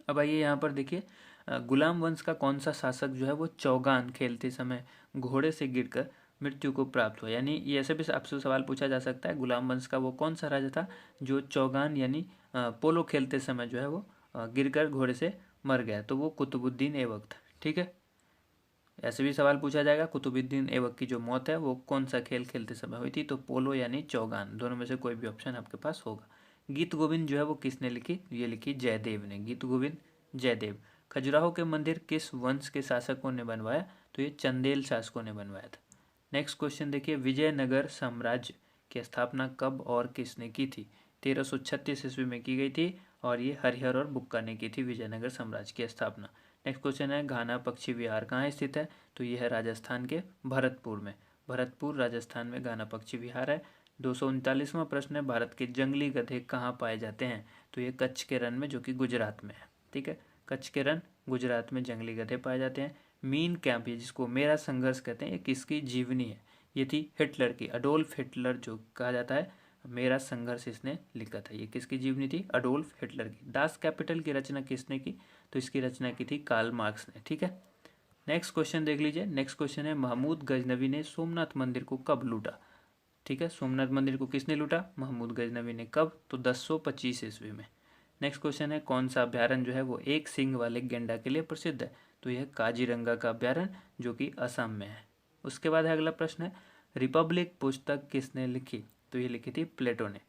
अब आइए यहाँ पर देखिए, गुलाम वंश का कौन सा शासक जो है वो चौगान खेलते समय घोड़े से गिरकर मृत्यु को प्राप्त हुआ? यानी ये ऐसे भी आपसे सवाल पूछा जा सकता है, गुलाम वंश का वो कौन सा राजा था जो चौगान यानी पोलो खेलते समय जो है वो गिरकर घोड़े से मर गया? तो वो कुतुबुद्दीन ऐबक था। ठीक है, ऐसे भी सवाल पूछा जाएगा, कुतुबुद्दीन ऐबक की जो मौत है वो कौन सा खेल खेलते समय हुई थी? तो पोलो यानी चौगान, दोनों में से कोई भी ऑप्शन आपके पास होगा। गीत गोविंद जो है वो किसने लिखी? ये लिखी जयदेव ने, गीत गोविंद जयदेव। खजुराहो के मंदिर किस वंश के शासकों ने बनवाया? तो ये चंदेल शासकों ने बनवाया था। नेक्स्ट क्वेश्चन देखिए, विजयनगर साम्राज्य की स्थापना कब और किसने की थी? 1336 ईस्वी में की गई थी और ये हरिहर और बुक्का ने की थी विजयनगर साम्राज्य की स्थापना। नेक्स्ट क्वेश्चन है घाना पक्षी विहार कहाँ स्थित है, तो ये है राजस्थान के भरतपुर में। भरतपुर राजस्थान में घाना पक्षी विहार है। 239वां प्रश्न है भारत के जंगली गधे कहाँ पाए जाते हैं, तो ये कच्छ के रण में जो कि गुजरात में है। ठीक है, कच्छ के रण गुजरात में जंगली गधे पाए जाते हैं। मीन कैंप, ये जिसको मेरा संघर्ष कहते हैं, ये किसकी जीवनी है, ये थी हिटलर की। अडोल्फ हिटलर जो कहा जाता है, मेरा संघर्ष इसने लिखा था। ये किसकी जीवनी थी, अडोल्फ हिटलर की। दास कैपिटल की रचना किसने की, तो इसकी रचना की थी कार्ल मार्क्स ने। ठीक है, नेक्स्ट क्वेश्चन देख लीजिए। नेक्स्ट क्वेश्चन है महमूद गजनवी ने सोमनाथ मंदिर को कब लूटा। ठीक है, सोमनाथ मंदिर को किसने लूटा, महमूद गजनवी ने। कब, तो 1025 ईस्वी में। नेक्स्ट क्वेश्चन है कौन सा अभ्यारण्य जो है वो एक सींग वाले गेंडा के लिए प्रसिद्ध है, तो यह काजीरंगा का अभ्यारण्य जो कि असम में है। उसके बाद है अगला प्रश्न है रिपब्लिक पुस्तक किसने लिखी, तो ये लिखी थी प्लेटो ने।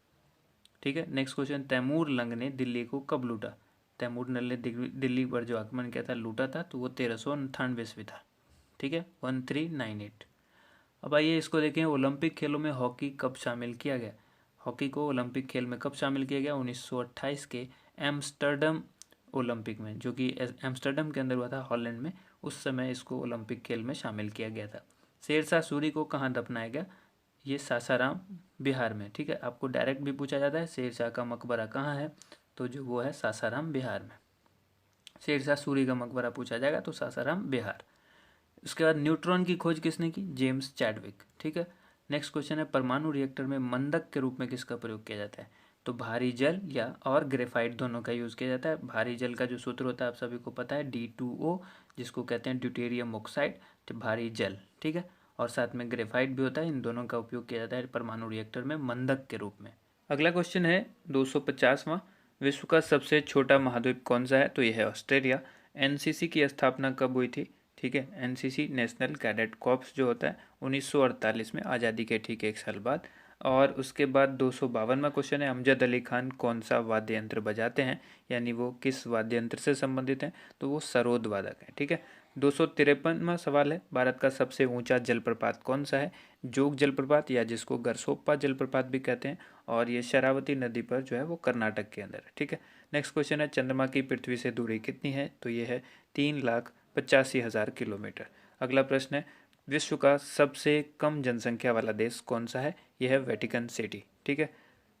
ठीक है, नेक्स्ट क्वेश्चन तैमूर लंग ने दिल्ली को कब लूटा। तैमूर लंग ने दिल्ली पर जो आक्रमण किया था, लूटा था, तो वो 1398 ईस्वी था। ठीक है, 1398। अब आइए इसको देखें, ओलंपिक खेलों में हॉकी कब शामिल किया गया। हॉकी को ओलंपिक खेल में कब शामिल किया गया, 1928 के एम्स्टर्डम ओलंपिक में, जो कि एम्स्टर्डम के अंदर हुआ था, हॉलैंड में। उस समय इसको ओलंपिक खेल में शामिल किया गया था। शेरशाह सूरी को कहाँ दफनाया गया, ये सासाराम बिहार में। ठीक है, आपको डायरेक्ट भी पूछा जाता है शेरशाह का मकबरा कहाँ है, तो जो वो है सासाराम बिहार में। शेरशाह सूरी का मकबरा पूछा जाएगा तो सासाराम बिहार। उसके बाद न्यूट्रॉन की खोज किसने की, जेम्स चैडविक। ठीक है, नेक्स्ट क्वेश्चन है परमाणु रिएक्टर में मंदक के रूप में किसका प्रयोग किया जाता है, तो भारी जल या और ग्रेफाइट दोनों का यूज़ किया जाता है। भारी जल का जो सूत्र होता है आप सभी को पता है, D2O, जिसको कहते हैं ड्यूटेरियम ऑक्साइड, तो भारी जल। ठीक है, और साथ में ग्रेफाइट भी होता है। इन दोनों का उपयोग किया जाता है परमाणु रिएक्टर में मंदक के रूप में। अगला क्वेश्चन है 250वां, विश्व का सबसे छोटा महाद्वीप कौन सा है, तो यह है ऑस्ट्रेलिया। एनसीसी की स्थापना कब हुई थी, ठीक है, एनसीसी नेशनल कैडेट कॉर्प्स जो होता है 1948 में, आज़ादी के ठीक एक साल बाद। और उसके बाद 252वां क्वेश्चन है अमजद अली खान कौन सा वाद्य यंत्र बजाते हैं, यानी वो किस वाद्य यंत्र से संबंधित हैं, तो वो सरोद वादक है। ठीक है, 253वां सवाल है भारत का सबसे ऊंचा जलप्रपात कौन सा है, जोग जलप्रपात, या जिसको गरसोप्पा जलप्रपात भी कहते हैं, और ये शरावती नदी पर जो है वो कर्नाटक के अंदर है। ठीक है, नेक्स्ट क्वेश्चन है चंद्रमा की पृथ्वी से दूरी कितनी है, तो ये है 3,85,000 किलोमीटर। अगला प्रश्न है विश्व का सबसे कम जनसंख्या वाला देश कौन सा है, यह है वेटिकन सिटी। ठीक है,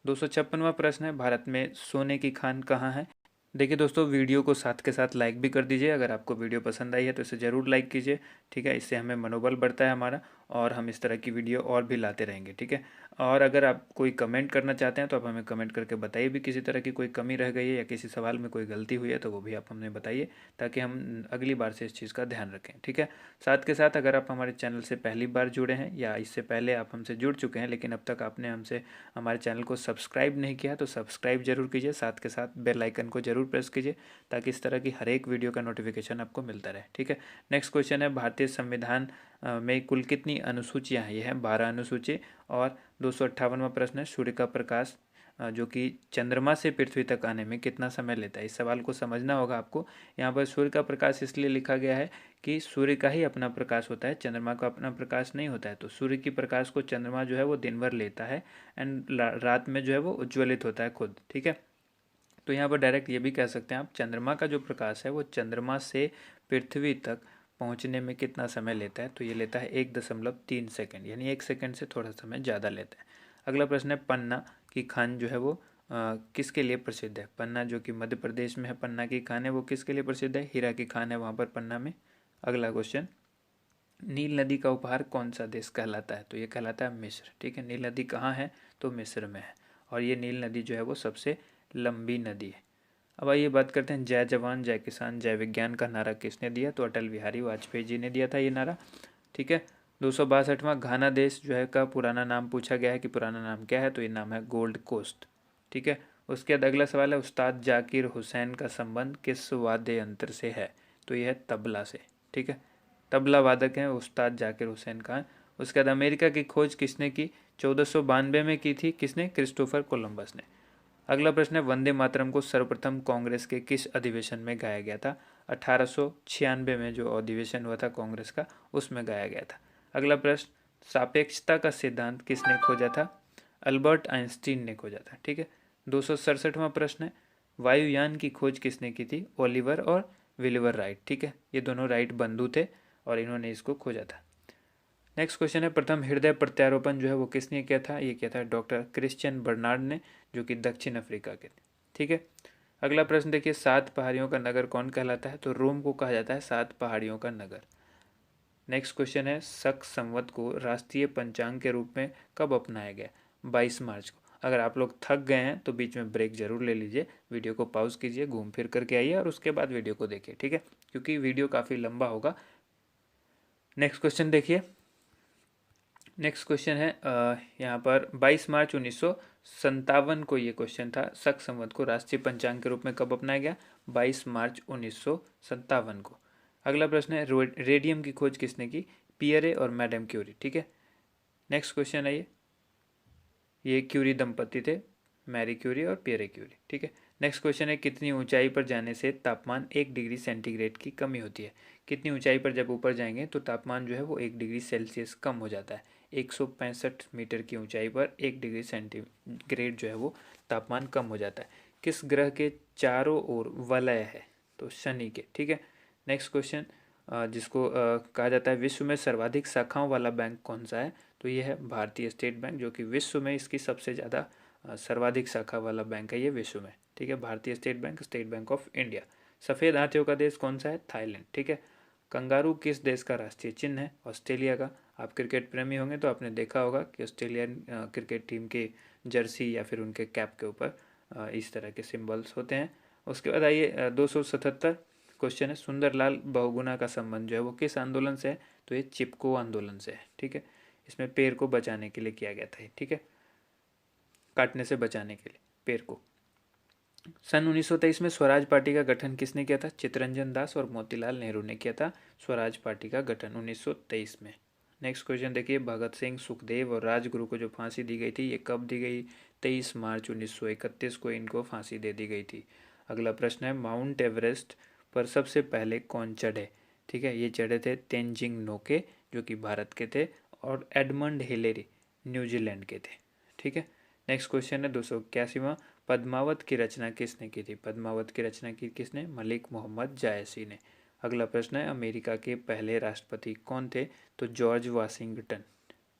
256वां प्रश्न है भारत में सोने की खान कहाँ है। देखिए दोस्तों, वीडियो को साथ के साथ लाइक भी कर दीजिए। अगर आपको वीडियो पसंद आई है तो इसे ज़रूर लाइक कीजिए। ठीक है, इससे हमें मनोबल बढ़ता है हमारा, और हम इस तरह की वीडियो और भी लाते रहेंगे। ठीक है, और अगर आप कोई कमेंट करना चाहते हैं तो आप हमें कमेंट करके बताइए भी, किसी तरह की कोई कमी रह गई है या किसी सवाल में कोई गलती हुई है तो वो भी आप हमें बताइए, ताकि हम अगली बार से इस चीज़ का ध्यान रखें। ठीक है, साथ के साथ अगर आप हमारे चैनल से पहली बार जुड़े हैं या इससे पहले आप हमसे जुड़ चुके हैं लेकिन अब तक आपने हमसे हमारे चैनल को सब्सक्राइब नहीं किया, तो सब्सक्राइब जरूर कीजिए, साथ के साथ बेल आइकन को जरूर प्रेस कीजिए, ताकि इस तरह की हर एक वीडियो का नोटिफिकेशन आपको मिलता रहे। ठीक है, नेक्स्ट क्वेश्चन है भारतीय संविधान में कुल कितनी अनुसूचियां हैं, यह है 12 अनुसूची। और 258वां प्रश्न है सूर्य का प्रकाश जो कि चंद्रमा से पृथ्वी तक आने में कितना समय लेता है। इस सवाल को समझना होगा आपको। यहाँ पर सूर्य का प्रकाश इसलिए लिखा गया है कि सूर्य का ही अपना प्रकाश होता है, चंद्रमा का अपना प्रकाश नहीं होता है। तो सूर्य की प्रकाश को चंद्रमा जो है वो दिन भर लेता है, एंड रात में जो है वो उज्ज्वलित होता है खुद। ठीक है, तो यहाँ पर डायरेक्ट ये भी कह सकते हैं आप, चंद्रमा का जो प्रकाश है वो चंद्रमा से पृथ्वी तक पहुँचने में कितना समय लेता है, तो ये लेता है 1.3 सेकेंड, यानी 1 सेकेंड से थोड़ा समय ज़्यादा लेता है। अगला प्रश्न है पन्ना की खान जो है वो किसके लिए प्रसिद्ध है। पन्ना जो कि मध्य प्रदेश में है, पन्ना की खान है वो किसके लिए प्रसिद्ध है, हीरा की खान है वहाँ पर पन्ना में। अगला क्वेश्चन, नील नदी का उपहार कौन सा देश कहलाता है, तो ये कहलाता है मिस्र। ठीक है, नील नदी कहाँ है, तो मिस्र में है, और ये नील नदी जो है वो सबसे लंबी नदी है। अब आइए बात करते हैं जय जवान जय किसान जय विज्ञान का नारा किसने दिया, तो अटल बिहारी वाजपेयी जी ने दिया था ये नारा। ठीक है, 262वां घाना देश जो है का पुराना नाम पूछा गया है कि पुराना नाम क्या है, तो ये नाम है गोल्ड कोस्ट। ठीक है, उसके बाद अगला सवाल है उस्ताद जाकिर हुसैन का संबंध किस वाद्य यंत्र से है, तो यह है तबला से। ठीक है, तबला वादक हैं उस्ताद जाकिर हुसैन खान। उसके बाद अमेरिका की खोज किसने की, 1492 में की थी, किसने, क्रिस्टोफर कोलंबस ने। अगला प्रश्न है वंदे मातरम को सर्वप्रथम कांग्रेस के किस अधिवेशन में गाया गया था, 1896 में जो अधिवेशन हुआ था कांग्रेस का, उसमें गाया गया था। अगला प्रश्न, सापेक्षता का सिद्धांत किसने खोजा था, अल्बर्ट आइंस्टीन ने खोजा था। ठीक है, 267वां प्रश्न है, वायुयान की खोज किसने की थी? ओलिवर और विलिवर राइट। ठीक है, ये दोनों राइट बंधु थे और इन्होंने इसको खोजा था। नेक्स्ट क्वेश्चन है, प्रथम हृदय प्रत्यारोपण जो है वो किसने किया था? ये किया था डॉक्टर क्रिश्चियन बर्नार्ड ने, जो कि दक्षिण अफ्रीका के थे। ठीक है, अगला प्रश्न देखिए, 7 पहाड़ियों का नगर कौन कहलाता है? तो रोम को कहा जाता है 7 पहाड़ियों का नगर। नेक्स्ट क्वेश्चन है, शक संवत को राष्ट्रीय पंचांग के रूप में कब अपनाया गया? 22 मार्च को। अगर आप लोग थक गए हैं तो बीच में ब्रेक जरूर ले लीजिए, वीडियो को पॉज कीजिए, घूम फिर करके आइए और उसके बाद वीडियो को देखिए। ठीक है, क्योंकि वीडियो काफ़ी लंबा होगा। नेक्स्ट क्वेश्चन देखिए, नेक्स्ट क्वेश्चन है यहाँ पर 22 मार्च 1957 को ये क्वेश्चन था, शक संवत को राष्ट्रीय पंचांग के रूप में कब अपनाया गया? 22 मार्च 1957 को। अगला प्रश्न है, रेडियम की खोज किसने की? पियरे और मैडम क्यूरी। ठीक है, नेक्स्ट क्वेश्चन है ये क्यूरी दंपति थे, मैरी क्यूरी और पियरे क्यूरी। ठीक है, नेक्स्ट क्वेश्चन है, कितनी ऊंचाई पर जाने से तापमान 1 डिग्री सेंटीग्रेड की कमी होती है? कितनी ऊंचाई पर जब ऊपर जाएंगे तो तापमान जो है वो 1 डिग्री सेल्सियस कम हो जाता है। 165 मीटर की ऊंचाई पर 1 डिग्री सेंटीग्रेड जो है वो तापमान कम हो जाता है। किस ग्रह के चारों ओर वलय है? तो शनि के। ठीक है, नेक्स्ट क्वेश्चन, जिसको कहा जाता है विश्व में सर्वाधिक शाखाओं वाला बैंक कौन सा है? तो ये है भारतीय स्टेट बैंक, जो कि विश्व में इसकी सबसे ज़्यादा सर्वाधिक शाखा वाला बैंक है ये विश्व में। ठीक है, भारतीय स्टेट बैंक ऑफ इंडिया। सफ़ेद हाथियों का देश कौन सा है? थाईलैंड। ठीक है, कंगारू किस देश का राष्ट्रीय चिन्ह है? ऑस्ट्रेलिया का। आप क्रिकेट प्रेमी होंगे तो आपने देखा होगा कि ऑस्ट्रेलियन क्रिकेट टीम के जर्सी या फिर उनके कैप के ऊपर इस तरह के सिंबल्स होते हैं। उसके बाद आइए 277 क्वेश्चन है, सुंदरलाल बहुगुणा का संबंध जो है वो किस आंदोलन से है? तो ये चिपको आंदोलन से है। ठीक है, इसमें पेड़ को बचाने के लिए किया गया था। ठीक है, काटने से बचाने के लिए पेड़ को। सन 1923 में स्वराज पार्टी का गठन किसने किया था? चित्तरंजन दास और मोतीलाल नेहरू ने किया था स्वराज पार्टी का गठन 1923 में। नेक्स्ट क्वेश्चन देखिए, भगत सिंह, सुखदेव और राजगुरु को जो फांसी दी गई थी ये कब दी गई? 23 मार्च 1931 को इनको फांसी दे दी गई थी। अगला प्रश्न है, माउंट एवरेस्ट पर सबसे पहले कौन चढ़े? ठीक है, ये चढ़े थे तेंजिंग नोके, जो कि भारत के थे, और एडमंड हिलेरी न्यूजीलैंड के थे। ठीक है, नेक्स्ट क्वेश्चन है 281वां, पद्मावत की रचना किसने की थी? पद्मावत की रचना की किसने? मलिक मोहम्मद जायसी ने। अगला प्रश्न है, अमेरिका के पहले राष्ट्रपति कौन थे? तो जॉर्ज वाशिंगटन।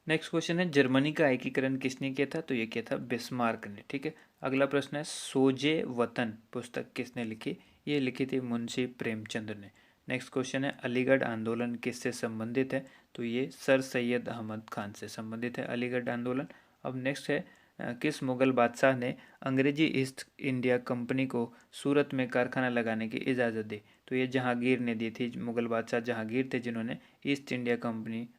नेक्स्ट क्वेश्चन है, जर्मनी का एकीकरण किसने किया था? तो ये किया था बिस्मार्क ने। ठीक है, अगला प्रश्न है, सोजे वतन पुस्तक किसने लिखी? ये लिखी थी मुंशी प्रेमचंद ने। नेक्स्ट क्वेश्चन है, अलीगढ़ आंदोलन किससे संबंधित है? तो ये सर सैयद अहमद खान से संबंधित है अलीगढ़ आंदोलन। अब नेक्स्ट है, किस मुगल बादशाह ने अंग्रेजी ईस्ट इंडिया कंपनी को सूरत में कारखाना लगाने की इजाज़त दी? तो ये जहांगीर ने दी थी। मुगल बादशाह जहांगीर थे जिन्होंने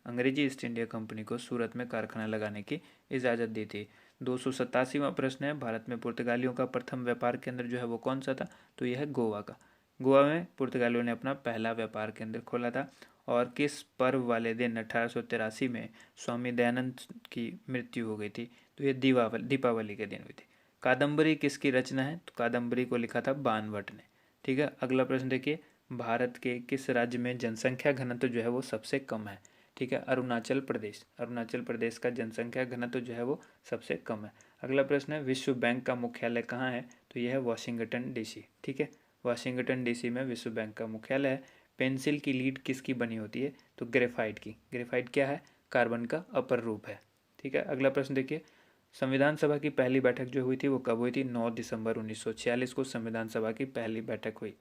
अंग्रेजी ईस्ट इंडिया कंपनी को सूरत में कारखाना लगाने की इजाज़त दी थी। 287वां प्रश्न है, भारत में पुर्तगालियों का प्रथम व्यापार केंद्र जो है वो कौन सा था? तो यह है गोवा का। गोवा में पुर्तगालियों ने अपना पहला व्यापार केंद्र खोला था। और किस पर्व वाले दिन 1883 में स्वामी दयानंद की मृत्यु हो गई थी? तो ये दीपावली के दिन हुई थी। कादम्बरी किसकी रचना है? तो कादम्बरी को लिखा था बाणभट्ट ने। ठीक है, अगला प्रश्न देखिए, भारत के किस राज्य में जनसंख्या घनत्व जो है वो सबसे कम है? ठीक है, अरुणाचल प्रदेश का जनसंख्या घनत्व जो है वो सबसे कम है। अगला प्रश्न है, विश्व बैंक का मुख्यालय कहाँ है? तो यह है वाशिंगटन डीसी। ठीक है, वाशिंगटन डीसी में विश्व बैंक का मुख्यालय है। पेंसिल की लीड किसकी बनी होती है? तो ग्रेफाइट की। ग्रेफाइट क्या है? कार्बन का अपर रूप है। ठीक है, अगला प्रश्न देखिए, संविधान सभा की पहली बैठक जो हुई थी वो कब हुई थी? 9 दिसंबर 1946 को संविधान सभा की पहली बैठक हुई।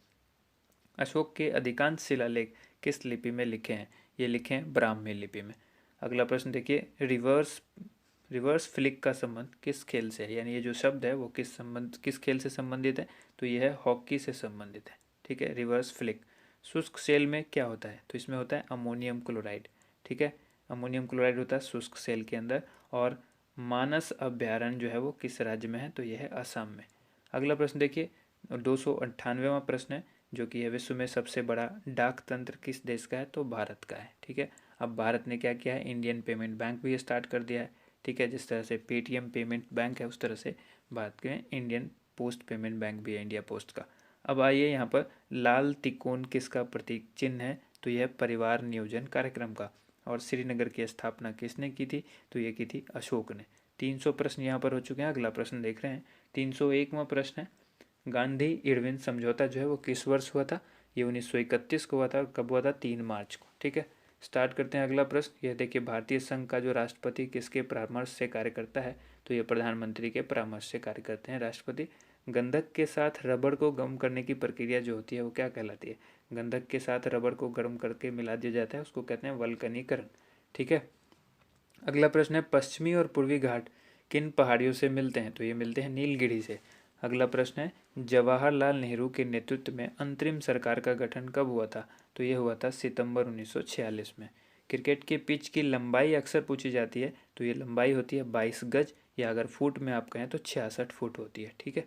अशोक के अधिकांश शिलालेख किस लिपि में लिखे हैं? ये लिखे हैं ब्राह्मी लिपि में। अगला प्रश्न देखिए, रिवर्स फ्लिक का संबंध किस खेल से है? यानी ये जो शब्द है वो किस खेल से संबंधित है? तो ये है हॉकी से संबंधित है। ठीक है, रिवर्स फ्लिक। शुष्क सेल में क्या होता है? तो इसमें होता है अमोनियम क्लोराइड। ठीक है, अमोनियम क्लोराइड होता है शुष्क सेल के अंदर। और मानस अभ्यारण्य जो है वो किस राज्य में है? तो यह है असम में। अगला प्रश्न देखिए, 298वां प्रश्न है, जो कि है विश्व में सबसे बड़ा डाक तंत्र किस देश का है? तो भारत का है। ठीक है, अब भारत ने क्या किया है? इंडियन पेमेंट बैंक भी स्टार्ट कर दिया है। ठीक है, जिस तरह से पेटीएम पेमेंट बैंक है उस तरह से भारत के इंडियन पोस्ट पेमेंट बैंक भी है, इंडिया पोस्ट का। अब आइए यहाँ पर, लाल तिकोन किसका प्रतीक चिन्ह है? तो यह परिवार नियोजन कार्यक्रम का। और श्रीनगर की स्थापना किसने की थी? तो ये की थी अशोक ने। 300 प्रश्न यहाँ पर हो चुके हैं। अगला प्रश्न देख रहे हैं, 301वां प्रश्न है, गांधी इरविन समझौता जो है वो किस वर्ष हुआ था? ये 1931 को हुआ था। और कब हुआ था? 3 मार्च को। ठीक है, स्टार्ट करते हैं अगला प्रश्न। यह देखिए, भारतीय संघ का जो राष्ट्रपति किसके परामर्श से कार्य करता है? तो ये प्रधानमंत्री के परामर्श से कार्य करते हैं राष्ट्रपति। गंधक के साथ रबड़ को गर्म करने की प्रक्रिया जो होती है वो क्या कहलाती है? गंधक के साथ रबड़ को गर्म करके मिला दिया जाता है, उसको कहते हैं वल्कनीकरण। ठीक है, अगला प्रश्न है, पश्चिमी और पूर्वी घाट किन पहाड़ियों से मिलते हैं? तो ये मिलते हैं नीलगिरी से। अगला प्रश्न है, जवाहरलाल नेहरू के नेतृत्व में अंतरिम सरकार का गठन कब हुआ था? तो ये हुआ था सितंबर 1946 में। क्रिकेट के पिच की लंबाई अक्सर पूछी जाती है, तो ये लंबाई होती है 22 गज, या अगर फुट में आप कहें तो 66 फुट होती है। ठीक है,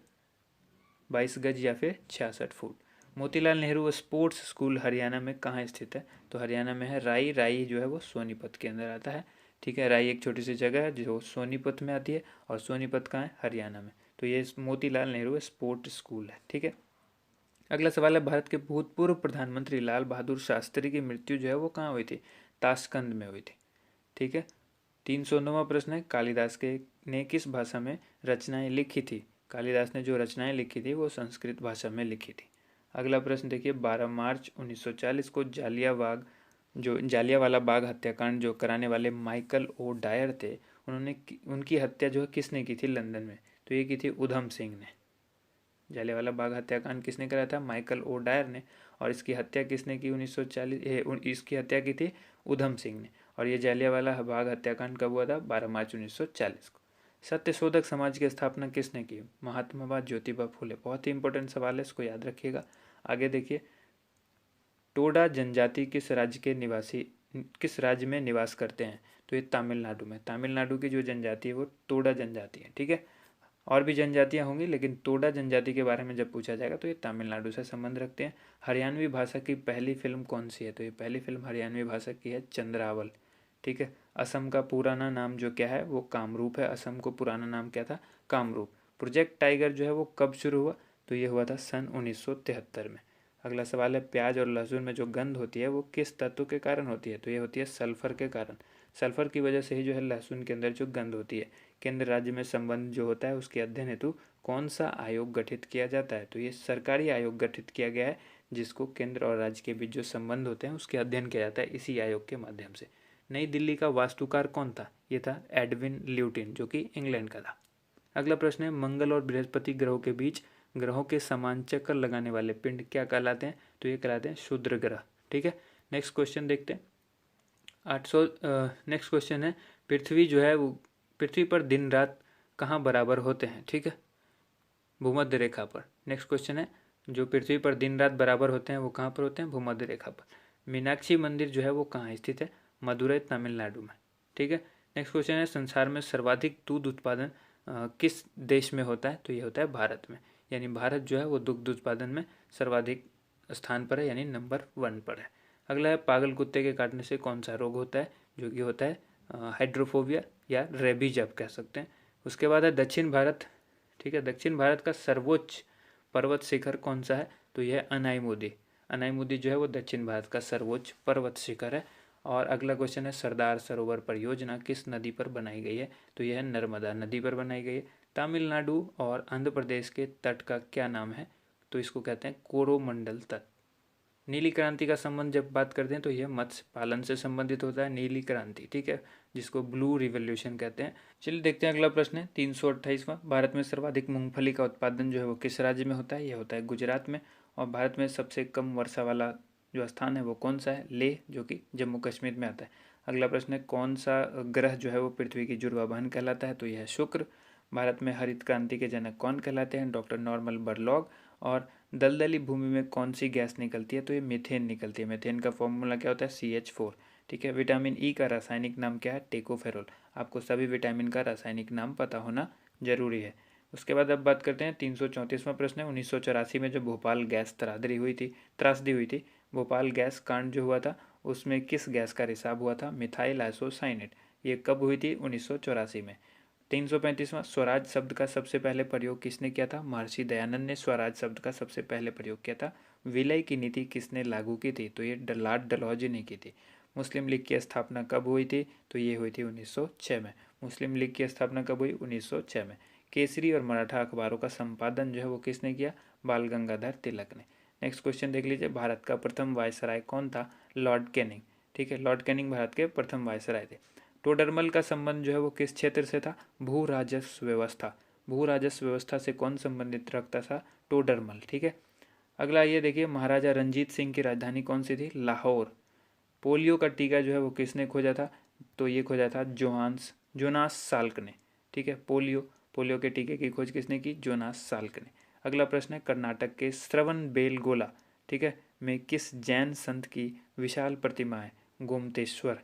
22 गज या फिर 66 foot. Motilal Nehru sports school Haryana में कहाँ स्थित है? तो हरियाणा में है राई। राई जो है वो सोनीपत के अंदर आता है। ठीक है, राई एक छोटी सी जगह है जो सोनीपत में आती है, और सोनीपत कहाँ है? हरियाणा में। तो ये मोतीलाल नेहरू स्पोर्ट स्कूल है। ठीक है, अगला सवाल है, भारत के भूतपूर्व प्रधानमंत्री लाल बहादुर शास्त्री की मृत्यु जो है वो कहाँ हुई थी? ताशकंद में हुई थी। ठीक है, 309वां प्रश्न है, कालिदास के ने किस भाषा में रचनाएं लिखी थी? कालिदास ने जो रचनाएं लिखी थी वो संस्कृत भाषा में लिखी थी। अगला प्रश्न देखिए, 12 मार्च 1940 को जालियांवाला बाग हत्याकांड जो कराने वाले माइकल ओ डायर थे, उनकी हत्या जो है किसने की थी लंदन में? तो ये की थी उधम सिंह ने। जालियांवाला बाग हत्याकांड किसने कराया था? माइकल ओ डायर ने। और इसकी हत्या किसने की? 1940 इसकी हत्या की थी उधम सिंह ने। और ये जालियांवाला बाग हत्याकांड कब हुआ था? 12 मार्च 1940 को। सत्यशोधक समाज की स्थापना किसने की? महात्मा ज्योतिबा फुले। बहुत ही इंपॉर्टेंट सवाल है, इसको याद रखिएगा। आगे देखिए, टोडा जनजाति किस राज्य में निवास करते हैं? तो ये तमिलनाडु में। तमिलनाडु की जो जनजाति है वो टोडा जनजाति है। ठीक है, और भी जनजातियां होंगी, लेकिन टोडा जनजाति के बारे में जब पूछा जाएगा तो ये तमिलनाडु से संबंध रखते हैं। हरियाणवी भाषा की पहली फिल्म कौन सी है? तो ये पहली फिल्म हरियाणवी भाषा की है चंद्रावल। ठीक है, असम का पुराना नाम जो क्या है वो कामरूप है। असम को पुराना नाम क्या था? कामरूप। प्रोजेक्ट टाइगर जो है वो कब शुरू हुआ? तो ये हुआ था सन 1973 में। अगला सवाल है, प्याज और लहसुन में जो गंध होती है वो किस तत्व के कारण होती है? तो ये होती है सल्फर के कारण। सल्फर की वजह से ही जो है लहसुन के अंदर जो गंध होती है। केंद्र राज्य में संबंध जो होता है उसके अध्ययन हेतु कौन सा आयोग गठित किया जाता है? तो ये सरकारी आयोग गठित किया गया है, जिसको केंद्र और राज्य के बीच जो संबंध होते हैं उसके अध्ययन किया जाता है इसी आयोग के माध्यम से। नई दिल्ली का वास्तुकार कौन था? ये था एडविन ल्यूटिन, जो कि इंग्लैंड का था। अगला प्रश्न है, मंगल और बृहस्पति ग्रहों के बीच ग्रहों के समान चक्कर लगाने वाले पिंड क्या कहलाते हैं? तो ये कहलाते हैं क्षुद्र ग्रह। ठीक है, नेक्स्ट क्वेश्चन देखते हैं। 800 नेक्स्ट क्वेश्चन है, पृथ्वी जो है वो पृथ्वी पर दिन रात कहाँ बराबर होते हैं? ठीक है, भूमध्य रेखा पर। नेक्स्ट क्वेश्चन है, जो पृथ्वी पर दिन रात बराबर होते हैं वो कहाँ पर होते हैं? भूमध्य रेखा पर। मीनाक्षी मंदिर जो है वो कहाँ स्थित है? मदुरई, तमिलनाडु में। ठीक है, नेक्स्ट क्वेश्चन है, संसार में सर्वाधिक दूध उत्पादन किस देश में होता है? तो ये होता है भारत में। यानी भारत जो है वो दुग्ध उत्पादन में सर्वाधिक स्थान पर है, यानी नंबर 1 पर है। अगला है, पागल कुत्ते के काटने से कौन सा रोग होता है? जो कि होता है हाइड्रोफोबिया या रेबीज आप कह सकते हैं। उसके बाद है दक्षिण भारत। ठीक है, दक्षिण भारत का सर्वोच्च पर्वत शिखर कौन सा है? तो यह है अनाईमुदी। अनाईमुदी जो है वो दक्षिण भारत का सर्वोच्च पर्वत शिखर है। और अगला क्वेश्चन है, सरदार सरोवर परियोजना किस नदी पर बनाई गई है? तो यह है नर्मदा नदी पर बनाई गई है। तमिलनाडु और आंध्र प्रदेश के तट का क्या नाम है? तो इसको कहते हैं कोरोमंडल तट। नीली क्रांति का संबंध जब बात करते हैं तो यह मत्स्य पालन से संबंधित होता है, नीली क्रांति। ठीक है, जिसको ब्लू रिवोल्यूशन कहते हैं। चलिए देखते हैं, अगला प्रश्न है 328वां, भारत में सर्वाधिक मूंगफली का उत्पादन जो है वो किस राज्य में होता है? यह होता है गुजरात में। और भारत में सबसे कम वर्षा वाला जो स्थान है वो कौन सा है? लेह, जो कि जम्मू कश्मीर में आता है। अगला प्रश्न है, कौन सा ग्रह जो है वो पृथ्वी की जुड़वा बहन कहलाता है? तो यह है शुक्र। भारत में हरित क्रांति के जनक कौन कहलाते हैं? Doctor Norman Borlaug. और दलदली भूमि में कौन सी गैस निकलती है? तो ये मीथेन निकलती है। मीथेन का फॉर्मूला क्या होता है? CH4। ठीक है, विटामिन ई का रासायनिक नाम क्या है? टेकोफेरोल। आपको सभी विटामिन का रासायनिक नाम पता होना जरूरी है। उसके बाद अब बात करते हैं 334वां प्रश्न है, 1984 में जो भोपाल गैस त्रासदी हुई थी, भोपाल गैस कांड जो हुआ था उसमें किस गैस का रिसाव हुआ था? Methyl isocyanate. ये कब हुई थी? 1984 में। 335वां, स्वराज शब्द का सबसे पहले प्रयोग किसने किया था? महर्षि दयानंद ने स्वराज शब्द का सबसे पहले प्रयोग किया था। विलय की नीति किसने लागू की थी? तो ये लॉर्ड डलहौजी ने की थी। मुस्लिम लीग की स्थापना कब हुई थी? तो ये हुई थी 1906 में। मुस्लिम लीग की स्थापना कब हुई? 1906 में। केसरी और मराठा अखबारों का संपादन जो है वो किसने किया? बाल गंगाधर तिलक ने। नेक्स्ट क्वेश्चन देख लीजिए, भारत का प्रथम वायसराय कौन था? Lord Canning. ठीक है, लॉर्ड कैनिंग भारत के प्रथम वायसराय थे। टोडरमल का संबंध जो है वो किस क्षेत्र से था? भू राजस्व व्यवस्था। भू राजस्व व्यवस्था से कौन संबंधित रखता था? टोडरमल। ठीक है, अगला ये देखिए, महाराजा रंजीत सिंह की राजधानी कौन सी थी? लाहौर। पोलियो का टीका जो है वो किसने खोजा था? तो ये खोजा था जोनास साल्क ने। ठीक है, पोलियो के टीके की खोज किसने की? जोनास साल्क ने। अगला प्रश्न है, कर्नाटक के श्रवण बेलगोला, ठीक है, में किस जैन संत की विशाल प्रतिमा है? गोमतेश्वर।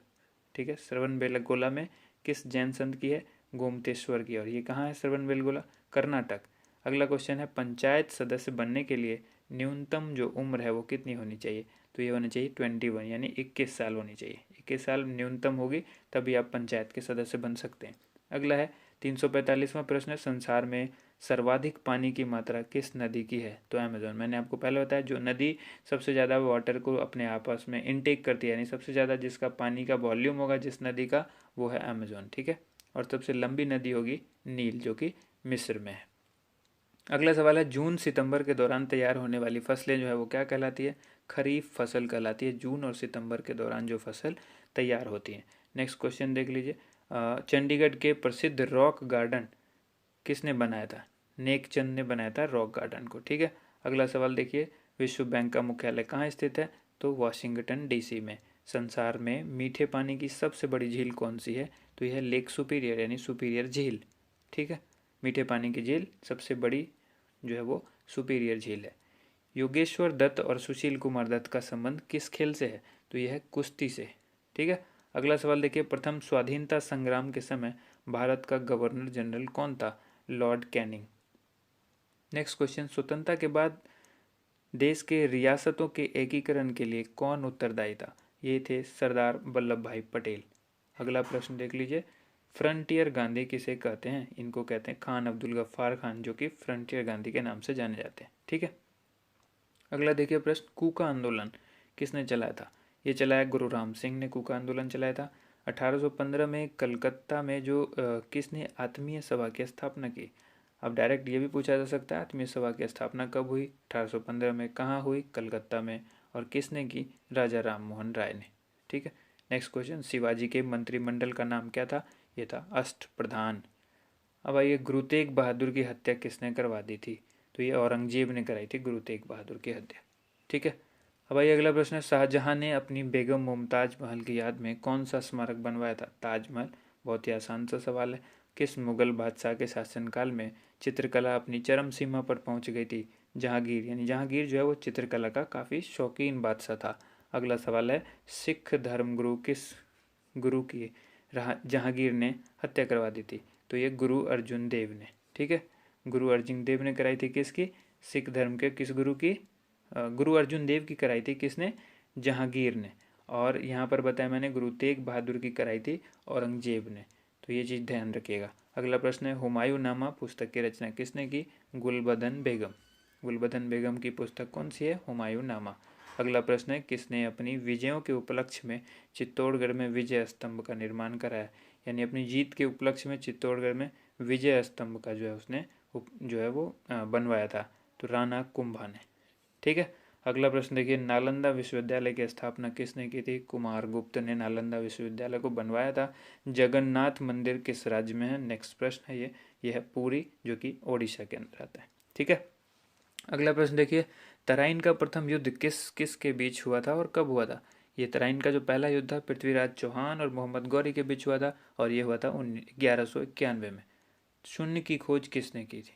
ठीक है, श्रवण बेलगोला में किस जैन संत की है? गोमतेश्वर की। और ये कहाँ है श्रवण बेलगोला? कर्नाटक। अगला क्वेश्चन है, पंचायत सदस्य बनने के लिए न्यूनतम जो उम्र है वो कितनी होनी चाहिए? तो ये होनी चाहिए 21, यानी 21 साल होनी चाहिए। 21 साल न्यूनतम होगी तभी आप पंचायत के सदस्य बन सकते हैं। अगला है 345वां प्रश्न है, संसार में सर्वाधिक पानी की मात्रा किस नदी की है? तो अमेजोन। मैंने आपको पहले बताया, जो नदी सबसे ज़्यादा वाटर को अपने आपस में इनटेक करती है, यानी सबसे ज़्यादा जिसका पानी का वॉल्यूम होगा जिस नदी का, वो है अमेजोन। ठीक है, और सबसे लंबी नदी होगी नील, जो कि मिस्र में है। अगला सवाल है, जून सितंबर के दौरान तैयार होने वाली फसलें जो है वो क्या कहलाती है? खरीफ फसल कहलाती है, जून और सितंबर के दौरान जो फसल तैयार होती है। नेक्स्ट क्वेश्चन देख लीजिए, चंडीगढ़ के प्रसिद्ध रॉक गार्डन किसने बनाया था? नेकचंद ने बनाया था रॉक गार्डन को। ठीक है, अगला सवाल देखिए, विश्व बैंक का मुख्यालय कहाँ स्थित है? तो वाशिंगटन डीसी में। संसार में मीठे पानी की सबसे बड़ी झील कौन सी है? तो यह लेक सुपीरियर, यानी सुपीरियर झील। ठीक है, मीठे पानी की झील सबसे बड़ी जो है वो सुपीरियर झील है। योगेश्वर दत्त और सुशील कुमार दत्त का संबंध किस खेल से है? तो यह है कुश्ती से। ठीक है, अगला सवाल देखिए, प्रथम स्वाधीनता संग्राम के समय भारत का गवर्नर जनरल कौन था? Lord Canning. नेक्स्ट क्वेश्चन, स्वतंत्रता के बाद देश के रियासतों के एकीकरण के लिए कौन उत्तरदायी था? ये थे सरदार वल्लभ भाई पटेल। अगला प्रश्न देख लीजिए, फ्रंटियर गांधी किसे कहते हैं? इनको कहते हैं खान अब्दुल गफ्फार खान, जो कि फ्रंटियर गांधी के नाम से जाने जाते हैं। ठीक है, अगला देखिए प्रश्न, कूका आंदोलन किसने चलाया था? ये चलाया गुरु राम सिंह ने कूका आंदोलन चलाया था। 1815 में कलकत्ता में जो किसने आत्मीय सभा की स्थापना की? अब डायरेक्ट ये भी पूछा जा सकता है, आत्मीय सभा की स्थापना कब हुई? 1815 में। कहाँ हुई? कलकत्ता में। और किसने की? राजा राम मोहन राय ने। ठीक है, नेक्स्ट क्वेश्चन, शिवाजी के मंत्रिमंडल का नाम क्या था? ये था अष्टप्रधान। अब आइए, गुरु तेग बहादुर की हत्या किसने करवा दी थी? तो ये औरंगजेब ने कराई थी गुरु तेग बहादुर की हत्या। ठीक है, अब आइए अगला प्रश्न है, शाहजहां ने अपनी बेगम मुमताज महल की याद में कौन सा स्मारक बनवाया था? ताजमहल। बहुत ही आसान सा सवाल है। किस मुगल बादशाह के शासनकाल में चित्रकला अपनी चरम सीमा पर पहुंच गई थी? जहांगीर, यानी जहांगीर जो है वो चित्रकला का काफ़ी शौकीन बादशाह था। अगला सवाल है, सिख धर्मगुरु किस गुरु की जहांगीर ने हत्या करवा दी थी? तो ये गुरु अर्जुन देव ने। ठीक है, गुरु अर्जुन देव ने कराई थी किसकी? सिख धर्म के किस गुरु की? गुरु अर्जुन देव की कराई थी किसने? जहांगीर ने। और यहाँ पर बताया मैंने, गुरु तेग बहादुर की कराई थी औरंगजेब ने। तो ये चीज़ ध्यान रखिएगा। अगला प्रश्न है, हुमायूं नामा पुस्तक की रचना किसने की? गुलबदन बेगम। गुलबदन बेगम की पुस्तक कौन सी है? हुमायूं नामा। अगला प्रश्न है, किसने अपनी विजयों के उपलक्ष्य में चित्तौड़गढ़ में विजय स्तंभ का निर्माण कराया? यानी अपनी जीत के उपलक्ष्य में चित्तौड़गढ़ में विजय स्तंभ का जो है उसने जो है वो बनवाया था। तो राणा कुंभा ने। ठीक है, अगला प्रश्न देखिए, नालंदा विश्वविद्यालय की स्थापना किसने की थी? कुमारगुप्त ने नालंदा विश्वविद्यालय को बनवाया था। जगन्नाथ मंदिर किस राज्य में है? नेक्स्ट प्रश्न है ये है पुरी, जो कि ओडिशा के अंदर आता है। ठीक है, अगला प्रश्न देखिए, तराइन का प्रथम युद्ध किस किस के बीच हुआ था और कब हुआ था? ये तराइन का जो पहला युद्ध था पृथ्वीराज चौहान और मोहम्मद गौरी के बीच हुआ था, और ये हुआ था 1191 में। शून्य की खोज किसने की थी?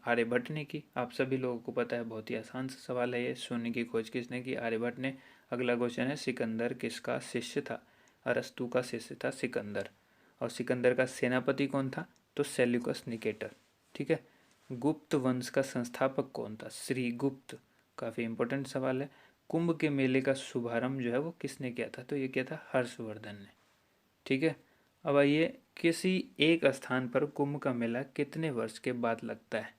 आर्यभट्ट ने की। आप सभी लोगों को पता है, बहुत ही आसान सा सवाल है ये, शून्य की खोज किसने की? आर्यभट्ट ने। अगला क्वेश्चन है, सिकंदर किसका शिष्य था? अरस्तु का शिष्य था सिकंदर। और सिकंदर का सेनापति कौन था? तो सेल्यूकस निकेटर। ठीक है, गुप्त वंश का संस्थापक कौन था? श्रीगुप्त। काफ़ी इंपॉर्टेंट सवाल है। कुंभ के मेले का शुभारंभ जो है वो किसने किया था? तो ये किया था हर्षवर्धन ने। ठीक है, अब आइए, किसी एक स्थान पर कुंभ का मेला कितने वर्ष के बाद लगता है?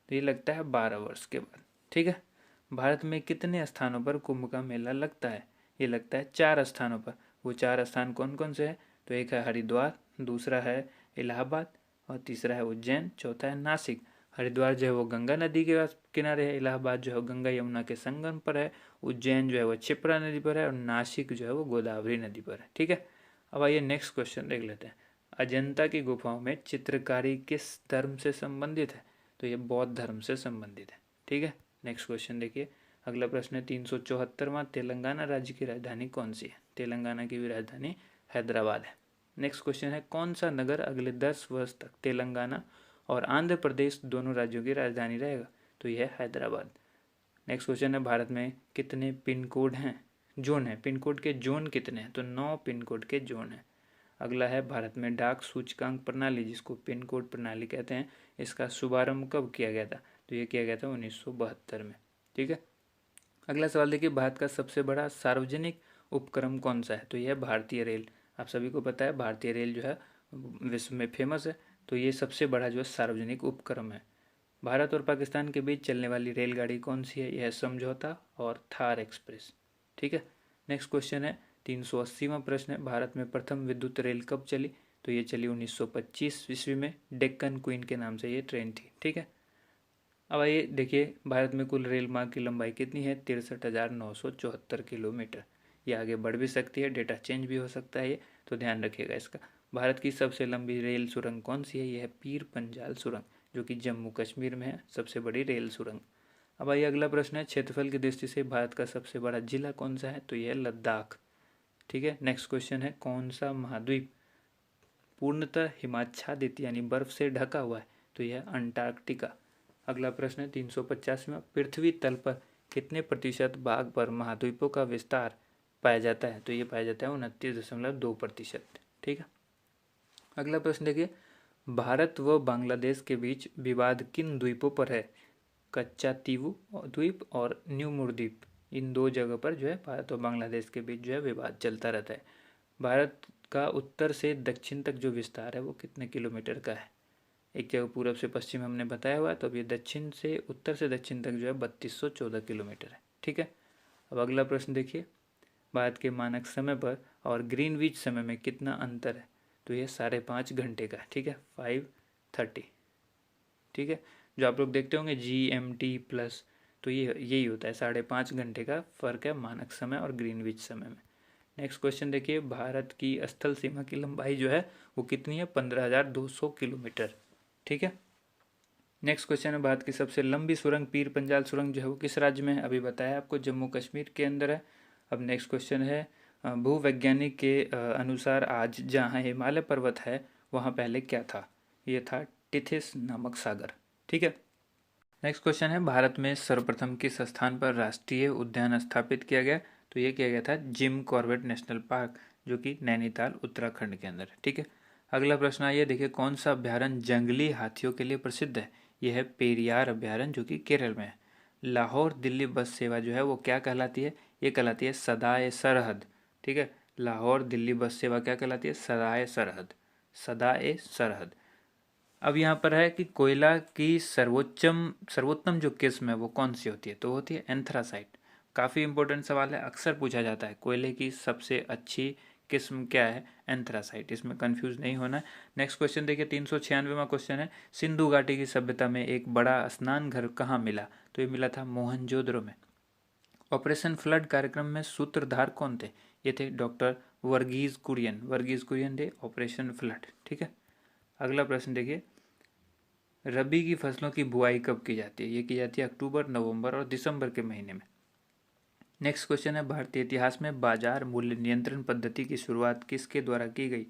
तो ये लगता है 12 वर्ष के बाद। ठीक है, भारत में कितने स्थानों पर कुंभ का मेला लगता है? ये लगता है 4 स्थानों पर। वो 4 स्थान कौन कौन से हैं? तो एक है हरिद्वार, दूसरा है इलाहाबाद, और तीसरा है उज्जैन, चौथा है नासिक। हरिद्वार जो है वो गंगा नदी के किनारे है, इलाहाबाद जो है गंगा यमुना के संगम पर है, उज्जैन जो है वो क्षिप्रा नदी पर है और नासिक जो है वो गोदावरी नदी पर है। ठीक है, अब आइए नेक्स्ट क्वेश्चन देख लेते हैं। अजंता की गुफाओं में चित्रकारी किस धर्म से संबंधित है? तो ये बौद्ध धर्म से संबंधित है। ठीक है, नेक्स्ट क्वेश्चन देखिए। अगला प्रश्न है 374वां, तेलंगाना राज्य की राजधानी कौन सी है? तेलंगाना की भी राजधानी हैदराबाद है। नेक्स्ट क्वेश्चन है कौन सा नगर अगले 10 वर्ष तक तेलंगाना और आंध्र प्रदेश दोनों राज्यों की राजधानी रहेगा? तो यह है हैदराबाद। नेक्स्ट क्वेश्चन है भारत में कितने पिन कोड हैं? जोन है, पिन कोड के जोन कितने हैं? तो 9 पिन कोड के जोन हैं। अगला है भारत में डाक सूचकांक प्रणाली, जिसको पिन कोड प्रणाली कहते हैं, इसका शुभारंभ कब किया गया था? तो ये किया गया था 1972 में। ठीक है, अगला सवाल देखिए, भारत का सबसे बड़ा सार्वजनिक उपक्रम कौन सा है? तो यह है भारतीय रेल। आप सभी को पता है भारतीय रेल जो है विश्व में फेमस है, तो ये सबसे बड़ा जो है सार्वजनिक उपक्रम है। भारत और पाकिस्तान के बीच चलने वाली रेलगाड़ी कौन सी है? यह समझौता और थार एक्सप्रेस। ठीक है, नेक्स्ट क्वेश्चन है 380वां प्रश्न है, भारत में प्रथम विद्युत रेल कब चली? तो ये चली 1925 ईस्वी में, डेक्कन क्वीन के नाम से ये ट्रेन थी। ठीक है, अब आइए देखिए, भारत में कुल रेल मार्ग की लंबाई कितनी है? 63,974 किलोमीटर। ये आगे बढ़ भी सकती है, डेटा चेंज भी हो सकता है, ये तो ध्यान रखिएगा इसका। भारत की सबसे लंबी रेल सुरंग कौन सी है? यह है पीर पंजाल सुरंग, जो कि जम्मू कश्मीर में है, सबसे बड़ी रेल सुरंग। अब आइए अगला प्रश्न है, क्षेत्रफल की दृष्टि से भारत का सबसे बड़ा जिला कौन सा है? तो यह है लद्दाख। ठीक है, नेक्स्ट क्वेश्चन है कौन सा महाद्वीप पूर्णतः हिमाच्छादित यानी बर्फ से ढका हुआ है? तो यह अंटार्कटिका। अगला प्रश्न है 350वां, पृथ्वी तल पर कितने प्रतिशत भाग पर महाद्वीपों का विस्तार पाया जाता है? तो ये पाया जाता है 29.2%। ठीक है, अगला प्रश्न देखिए, भारत व बांग्लादेश के बीच विवाद किन द्वीपों पर है? कच्चा तीवू द्वीप और न्यू मुर द्वीप, इन दो जगह पर जो है भारत और बांग्लादेश के बीच जो है विवाद चलता रहता है। भारत का उत्तर से दक्षिण तक जो विस्तार है वो कितने किलोमीटर का है? एक जगह पूरब से पश्चिम हमने बताया हुआ है, तो अब ये दक्षिण से उत्तर से दक्षिण तक जो है 3214 किलोमीटर है। ठीक है, अब अगला प्रश्न देखिए, भारत के मानक समय पर और ग्रीनविच समय में कितना अंतर है? तो ये 5.5 घंटे का है। ठीक है, 5:30। ठीक है, जो आप लोग देखते होंगे GMT प्लस, तो ये यही होता है, 5.5 घंटे का फ़र्क है मानक समय और ग्रीनविच समय में। नेक्स्ट क्वेश्चन देखिए, भारत की स्थल सीमा की लंबाई जो है वो कितनी है? 15,200 किलोमीटर। ठीक है, नेक्स्ट क्वेश्चन है, भारत की सबसे लंबी सुरंग पीर पंजाल सुरंग जो है वो किस राज्य में है? अभी बताया आपको, जम्मू कश्मीर के अंदर है। अब नेक्स्ट क्वेश्चन है, भूवैज्ञानिक के अनुसार आज जहाँ हिमालय पर्वत है वहाँ पहले क्या था? ये था टिथिस नामक सागर। ठीक है, नेक्स्ट क्वेश्चन है, भारत में सर्वप्रथम किस स्थान पर राष्ट्रीय उद्यान स्थापित किया गया? तो ये किया गया था जिम कॉर्बेट नेशनल पार्क, जो कि नैनीताल उत्तराखंड के अंदर है। ठीक है, अगला प्रश्न आइए देखिए, कौन सा अभ्यारण्य जंगली हाथियों के लिए प्रसिद्ध है? यह है पेरियार अभ्यारण्य, जो कि केरल में है। लाहौर दिल्ली बस सेवा जो है वो क्या कहलाती है? ये कहलाती है सदाए सरहद। ठीक है, लाहौर दिल्ली बस सेवा क्या कहलाती है? सदाए सरहद, सदाए सरहद। अब यहाँ पर है कि कोयला की सर्वोत्तम जो किस्म है वो कौन सी होती है? तो होती है एंथ्रासाइट। काफ़ी इंपॉर्टेंट सवाल है, अक्सर पूछा जाता है, कोयले की सबसे अच्छी किस्म क्या है? एंथ्रासाइट, इसमें कंफ्यूज नहीं होना है। नेक्स्ट क्वेश्चन देखिए, 396वां क्वेश्चन है, सिंधु घाटी की सभ्यता में एक बड़ा स्नान घर कहाँ मिला? तो ये मिला था मोहनजोदड़ो में। ऑपरेशन फ्लड कार्यक्रम में सूत्रधार कौन थे? ये थे डॉक्टर वर्गीज कुरियन। वर्गीज कुरियन थे ऑपरेशन फ्लड। ठीक है, अगला प्रश्न देखिए, रबी की फसलों की बुआई कब की जाती है? ये की जाती है अक्टूबर, नवंबर और दिसंबर के महीने में। नेक्स्ट क्वेश्चन है, भारतीय इतिहास में बाजार मूल्य नियंत्रण पद्धति की शुरुआत किसके द्वारा की गई?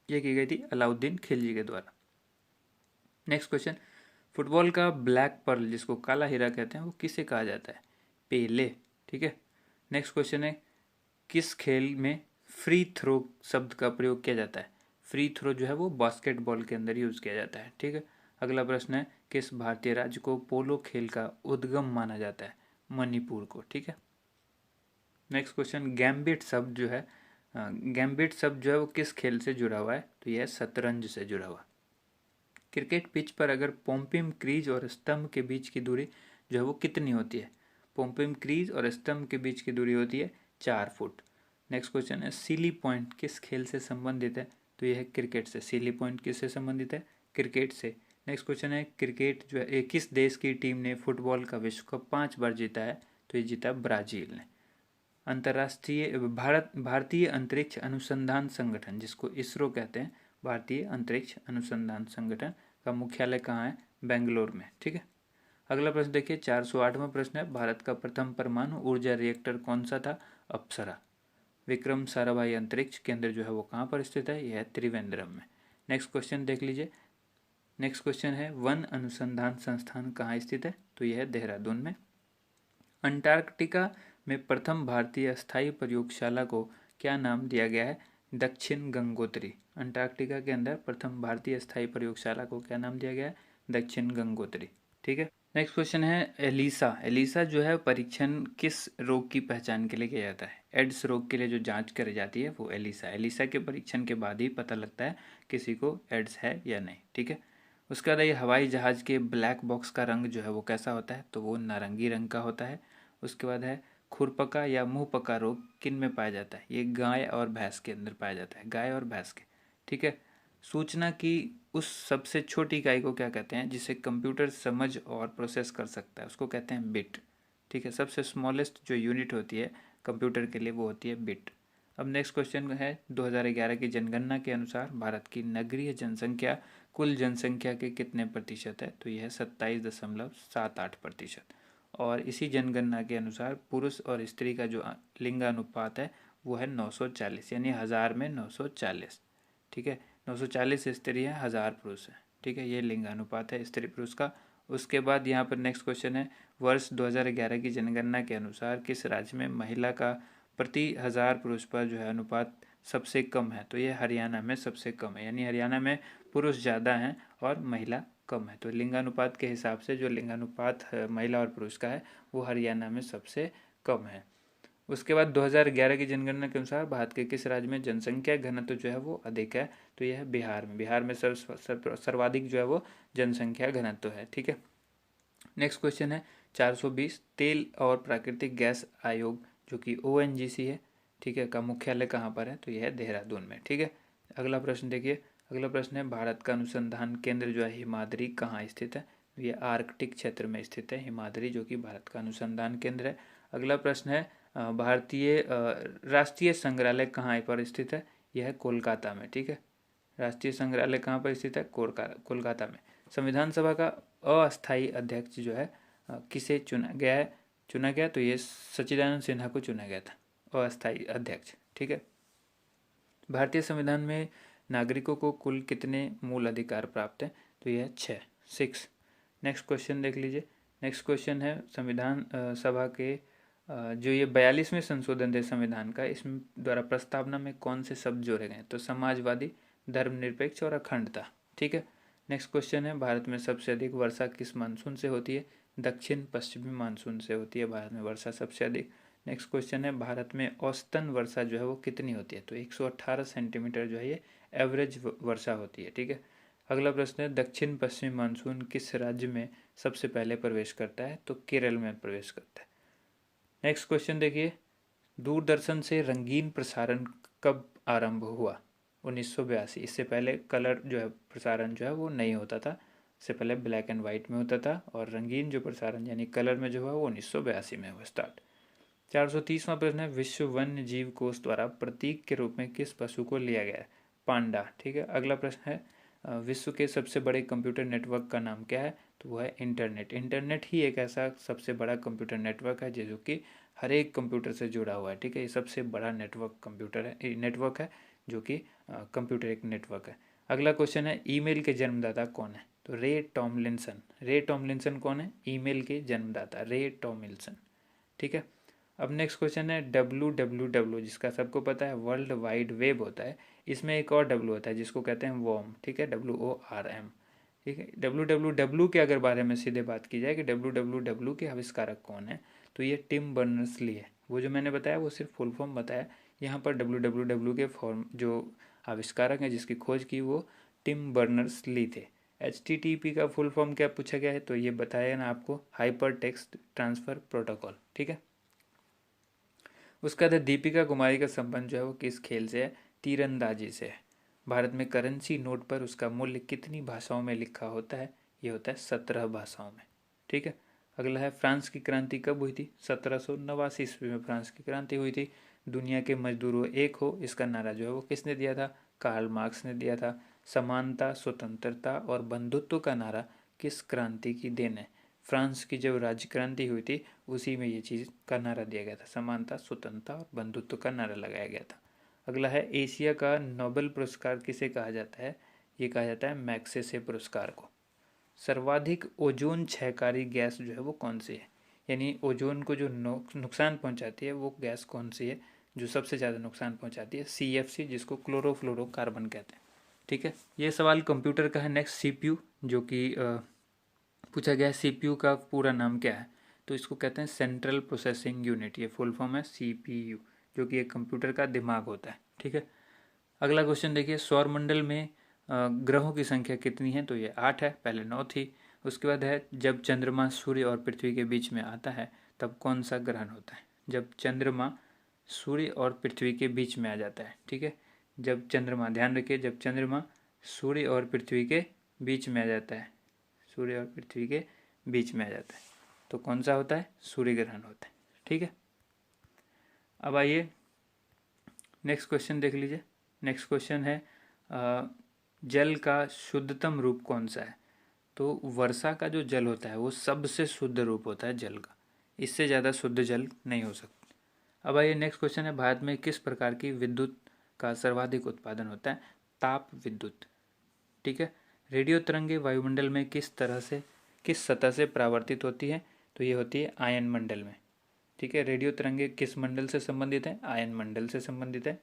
ये की गई थी अलाउद्दीन खिलजी के द्वारा। नेक्स्ट क्वेश्चन, फुटबॉल का ब्लैक पर्ल, जिसको काला हीरा कहते हैं, वो किसे कहा जाता है? पेले। ठीक है, नेक्स्ट क्वेश्चन है, किस खेल में फ्री थ्रो शब्द का प्रयोग किया जाता है? फ्री थ्रो जो है वो बास्केटबॉल के अंदर यूज किया जाता है। ठीक है, अगला प्रश्न है, किस भारतीय राज्य को पोलो खेल का उद्गम माना जाता है? मणिपुर को। ठीक है, नेक्स्ट क्वेश्चन, गैम्बिट शब्द जो है, गैम्बिट शब्द जो है वो किस खेल से जुड़ा हुआ है? तो यह शतरंज से जुड़ा हुआ। क्रिकेट पिच पर अगर पोम्पिम क्रीज और स्तंभ के बीच की दूरी जो है वो कितनी होती है? पोम्पिम क्रीज और स्तंभ के बीच की दूरी होती है 4 फुट। नेक्स्ट क्वेश्चन है, सीली पॉइंट किस खेल से संबंधित है? तो यह है क्रिकेट से। सीली पॉइंट किससे संबंधित है? क्रिकेट से। नेक्स्ट क्वेश्चन है क्रिकेट जो है किस देश की टीम ने फुटबॉल का विश्व कप 5 बार जीता है? तो ये जीता ब्राज़ील ने। अंतर्राष्ट्रीय भारतीय अंतरिक्ष अनुसंधान संगठन, जिसको इसरो कहते हैं, भारतीय अंतरिक्ष अनुसंधान संगठन का मुख्यालय कहाँ है? बेंगलोर में। ठीक है। अगला प्रश्न देखिए, 408वां प्रश्न है, भारत का प्रथम परमाणु ऊर्जा रिएक्टर कौन सा था? अप्सरा। विक्रम साराभाई अंतरिक्ष केंद्र जो है वो कहाँ पर स्थित है? यह है त्रिवेंद्रम में। नेक्स्ट क्वेश्चन देख लीजिए। नेक्स्ट क्वेश्चन है, वन अनुसंधान संस्थान कहाँ स्थित है? तो यह है देहरादून में। अंटार्कटिका में प्रथम भारतीय स्थायी प्रयोगशाला को क्या नाम दिया गया है? दक्षिण गंगोत्री। अंटार्कटिका के अंदर प्रथम भारतीय स्थायी प्रयोगशाला को क्या नाम दिया गया है? दक्षिण गंगोत्री। ठीक है। नेक्स्ट क्वेश्चन है, एलिसा। एलिसा जो है परीक्षण किस रोग की पहचान के लिए किया जाता है? एड्स रोग के लिए जो जांच करी जाती है वो एलिसा। एलिसा के परीक्षण के बाद ही पता लगता है किसी को एड्स है या नहीं। ठीक है। उसके बाद ये हवाई जहाज़ के ब्लैक बॉक्स का रंग जो है वो कैसा होता है? तो वो नारंगी रंग का होता है। उसके बाद है खुरपका या मुंहपका रोग किन में पाया जाता है? ये गाय और भैंस के अंदर पाया जाता है, गाय और भैंस के। ठीक है। सूचना की उस सबसे छोटी इकाई को क्या कहते हैं जिसे कंप्यूटर समझ और प्रोसेस कर सकता है? उसको कहते हैं बिट। ठीक है। सबसे स्मॉलेस्ट जो यूनिट होती है कंप्यूटर के लिए वो होती है बिट। अब नेक्स्ट क्वेश्चन है, 2011 की जनगणना के अनुसार भारत की नगरीय जनसंख्या कुल जनसंख्या के कितने प्रतिशत है? तो यह है 27.78%। और इसी जनगणना के अनुसार पुरुष और स्त्री का जो लिंगानुपात है वो है 940, यानी 1000 में 940। ठीक है। 940 स्त्री है, 1000 पुरुष है। ठीक है। ये लिंगानुपात है स्त्री पुरुष का। उसके बाद यहाँ पर नेक्स्ट क्वेश्चन है, वर्ष 2011 की जनगणना के अनुसार किस राज्य में महिला का प्रति 1000 पुरुष पर जो है अनुपात सबसे कम है? तो ये हरियाणा में सबसे कम है, यानी हरियाणा में पुरुष ज़्यादा हैं और महिला कम है। तो लिंगानुपात के हिसाब से जो लिंगानुपात महिला और पुरुष का है वो हरियाणा में सबसे कम है। उसके बाद 2011 की जनगणना के अनुसार भारत के किस राज्य में जनसंख्या घनत्व जो है वो अधिक है? तो यह है बिहार में। बिहार में सर्वाधिक जो है वो जनसंख्या घनत्व है। ठीक है। नेक्स्ट क्वेश्चन है 420, तेल और प्राकृतिक गैस आयोग जो कि ONGC है, ठीक है, का मुख्यालय कहाँ पर है? तो यह है देहरादून में। ठीक है। अगला प्रश्न देखिए। अगला प्रश्न है, भारत का अनुसंधान केंद्र जो है हिमाद्री कहाँ स्थित है? ये आर्कटिक क्षेत्र में स्थित है हिमाद्री, जो कि भारत का अनुसंधान केंद्र है। अगला प्रश्न है, भारतीय राष्ट्रीय संग्रहालय कहाँ पर स्थित है? यह है कोलकाता में। ठीक है। राष्ट्रीय संग्रहालय कहाँ पर स्थित है? कोलकाता में। संविधान सभा का अस्थायी अध्यक्ष जो है किसे चुना गया है? तो ये सच्चिदानंद सिन्हा को चुना गया था अस्थायी अध्यक्ष। ठीक है। भारतीय संविधान में नागरिकों को कुल कितने मूल अधिकार प्राप्त हैं? तो यह 6। नेक्स्ट क्वेश्चन देख लीजिए। नेक्स्ट क्वेश्चन है, संविधान सभा के जो ये 42वें संशोधन थे संविधान का, इसमें द्वारा प्रस्तावना में कौन से शब्द जोड़े गए? तो समाजवादी, धर्मनिरपेक्ष और अखंडता। ठीक है। नेक्स्ट क्वेश्चन है, भारत में सबसे अधिक वर्षा किस मानसून से होती है? दक्षिण पश्चिमी मानसून से होती है भारत में वर्षा सबसे अधिक। नेक्स्ट क्वेश्चन है, भारत में औसतन वर्षा जो है वो कितनी होती है? तो 118 सेंटीमीटर जो है ये एवरेज वर्षा होती है। ठीक है। अगला प्रश्न है, दक्षिण पश्चिमी मानसून किस राज्य में सबसे पहले प्रवेश करता है? तो केरल में प्रवेश करता है। नेक्स्ट क्वेश्चन देखिए, दूरदर्शन से रंगीन प्रसारण कब आरंभ हुआ? 1982। इससे पहले कलर जो है प्रसारण जो है वो नहीं होता था, इससे पहले ब्लैक एंड वाइट में होता था, और रंगीन जो प्रसारण यानी कलर में जो हुआ वो 1982 में हुआ स्टार्ट। 430वां प्रश्न है, विश्व वन्य जीव कोष द्वारा प्रतीक के रूप में किस पशु को लिया गया है? पांडा। ठीक है। अगला प्रश्न है, विश्व के सबसे बड़े कंप्यूटर नेटवर्क का नाम क्या है? तो वो है इंटरनेट। इंटरनेट ही एक ऐसा सबसे बड़ा कंप्यूटर नेटवर्क है जो कि हर एक कंप्यूटर से जुड़ा हुआ है। ठीक है। ये सबसे बड़ा नेटवर्क है जो कि कंप्यूटर एक नेटवर्क है। अगला क्वेश्चन है, ईमेल के जन्मदाता कौन है? तो रे टॉमलिंसन। रे टॉमलिंसन कौन है? ईमेल के जन्मदाता रे टॉमलिंसन। ठीक है। अब नेक्स्ट क्वेश्चन है, WWW जिसका सबको पता है वर्ल्ड वाइड वेब होता है, इसमें एक और W होता है जिसको कहते हैं वॉर्म। ठीक है। WORM। ठीक है। WWW के अगर बारे में सीधे बात की जाए कि WWW के आविष्कारक कौन है, तो ये टिम बर्नर्स ली है। वो जो मैंने बताया वो सिर्फ फुल फॉर्म बताया, यहाँ पर WWW के फॉर्म जो आविष्कारक हैं जिसकी खोज की वो टिम बर्नर्स ली थे। HTTP का फुल फॉर्म क्या पूछा गया है? तो ये बताया ना आपको, हाइपर टेक्स्ट ट्रांसफ़र प्रोटोकॉल। ठीक है। उसका बाद दीपिका कुमारी का संबंध जो है वो किस खेल से है? तीरंदाजी से है। भारत में करेंसी नोट पर उसका मूल्य कितनी भाषाओं में लिखा होता है? ये होता है 17 भाषाओं में। ठीक है। अगला है फ्रांस की क्रांति कब हुई थी? 1789 ईस्वी में फ्रांस की क्रांति हुई थी। दुनिया के मजदूरों एक हो, इसका नारा जो है वो किसने दिया था? कार्ल मार्क्स ने दिया था। समानता, स्वतंत्रता और बंधुत्व का नारा किस क्रांति की देन है? फ्रांस की जब राज्य क्रांति हुई थी उसी में ये चीज़ का नारा दिया गया था, समानता, स्वतंत्रता और बंधुत्व का नारा लगाया गया था। अगला है एशिया का नोबेल पुरस्कार किसे कहा जाता है? ये कहा जाता है मैग्सेसे पुरस्कार को। सर्वाधिक ओजोन क्षयकारी गैस जो है वो कौन सी है? यानी ओजोन को जो नुकसान पहुंचाती है वो गैस कौन सी है जो सबसे ज़्यादा नुकसान पहुंचाती है? CFC, जिसको क्लोरोफ्लोरोकार्बन कहते हैं। ठीक है। ये सवाल कंप्यूटर का है। नेक्स्ट CPU, जो कि पूछा गया है CPU का पूरा नाम क्या है? तो इसको कहते हैं सेंट्रल प्रोसेसिंग यूनिट। ये फुल फॉर्म है CPU, जो कि एक कंप्यूटर का दिमाग होता है। ठीक है। अगला क्वेश्चन देखिए, सौरमंडल में ग्रहों की संख्या कितनी है? तो ये 8 है, पहले 9 थी। उसके बाद है जब चंद्रमा सूर्य और पृथ्वी के बीच में आता है तब कौन सा ग्रहण होता है? जब चंद्रमा सूर्य और पृथ्वी के बीच में आ जाता है। ठीक है। जब चंद्रमा, ध्यान रखिए, जब चंद्रमा सूर्य और पृथ्वी के बीच में आ जाता है, सूर्य और पृथ्वी के बीच में आ जाता है तो कौन सा होता है? सूर्य ग्रहण होता है। ठीक है। अब आइए नेक्स्ट क्वेश्चन देख लीजिए। नेक्स्ट क्वेश्चन है जल का शुद्धतम रूप कौन सा है? तो वर्षा का जो जल होता है वो सबसे शुद्ध रूप होता है जल का, इससे ज़्यादा शुद्ध जल नहीं हो सकता। अब आइए नेक्स्ट क्वेश्चन है, भारत में किस प्रकार की विद्युत का सर्वाधिक उत्पादन होता है? ताप विद्युत। ठीक है। रेडियो तरंगे वायुमंडल में किस सतह से परावर्तित होती है? तो ये होती है आयन मंडल में। ठीक है। रेडियो तरंगे किस मंडल से संबंधित है? आयन मंडल से संबंधित है।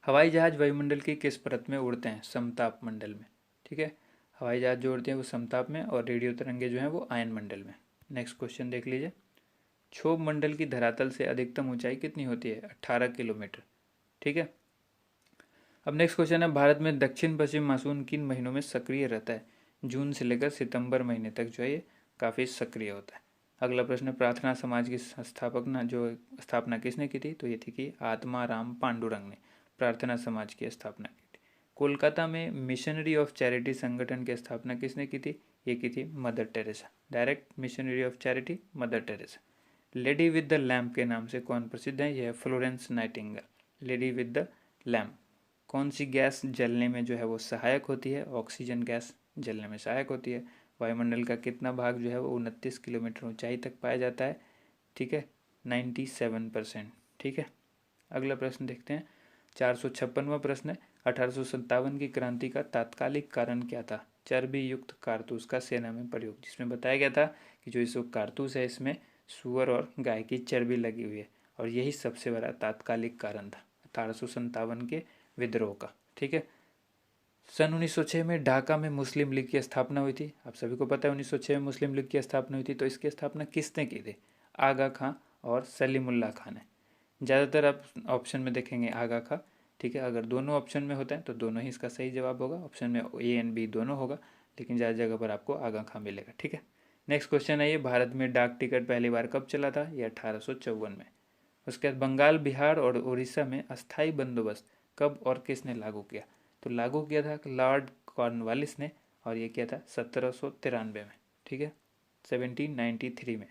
हवाई जहाज वायुमंडल की किस परत में उड़ते हैं? समताप मंडल में। ठीक है। हवाई जहाज जो उड़ते हैं वो समताप में और रेडियो तरंगे जो हैं वो आयन मंडल में। नेक्स्ट क्वेश्चन देख लीजिए, क्षोभ मंडल की धरातल से अधिकतम ऊंचाई कितनी होती है? 18 किलोमीटर। ठीक है। अब नेक्स्ट क्वेश्चन है, भारत में दक्षिण पश्चिम मानसून किन महीनों में सक्रिय रहता है? जून से लेकर सितंबर महीने तक जो है ये काफ़ी सक्रिय होता है। अगला प्रश्न, प्रार्थना समाज की स्थापना किसने की थी? तो ये थी कि आत्मा राम पांडुरंग ने प्रार्थना समाज की स्थापना की थी। कोलकाता में मिशनरी ऑफ चैरिटी संगठन की स्थापना किसने की थी? ये की थी mother Teresa. Direct missionary of charity mother Teresa. Lady with the lamp के नाम से कौन प्रसिद्ध है? यह Florence Nightingale. Lady with the lamp. कौन सी गैस जलने में जो है वो सहायक होती है? ऑक्सीजन गैस जलने में सहायक होती है। वायुमंडल का कितना भाग जो है वो 29 किलोमीटर ऊंचाई तक पाया जाता है? ठीक है, 97%। ठीक है। अगला प्रश्न देखते हैं, 456वां प्रश्न है, 1857 की क्रांति का तात्कालिक कारण क्या था? चर्बी युक्त कारतूस का सेना में प्रयोग, जिसमें बताया गया था कि जो इस कारतूस है इसमें सुअर और गाय की चर्बी लगी हुई है और यही सबसे बड़ा तात्कालिक कारण था 1857 के विद्रोह का। ठीक है। सन 1906 में ढाका में मुस्लिम लीग की स्थापना हुई थी। आप सभी को पता है 1906 में मुस्लिम लीग की स्थापना हुई थी। तो इसकी स्थापना किसने की थी? आगा खां और सलीमुल्लाह खान ने। ज़्यादातर आप ऑप्शन में देखेंगे आगा खां। ठीक है। अगर दोनों ऑप्शन में होता है तो दोनों ही इसका सही जवाब होगा। ऑप्शन में A एंड B दोनों होगा, लेकिन ज़्यादा जगह पर आपको आगा खां मिलेगा। ठीक है। नेक्स्ट क्वेश्चन है, ये भारत में डाक टिकट पहली बार कब चला था? ये 1854 में। उसके बाद बंगाल, बिहार और उड़ीसा में अस्थाई बंदोबस्त कब और किसने लागू किया? तो लागू किया था लॉर्ड कॉर्नवालिस ने और ये किया था 1793 में। ठीक है, 1793 में।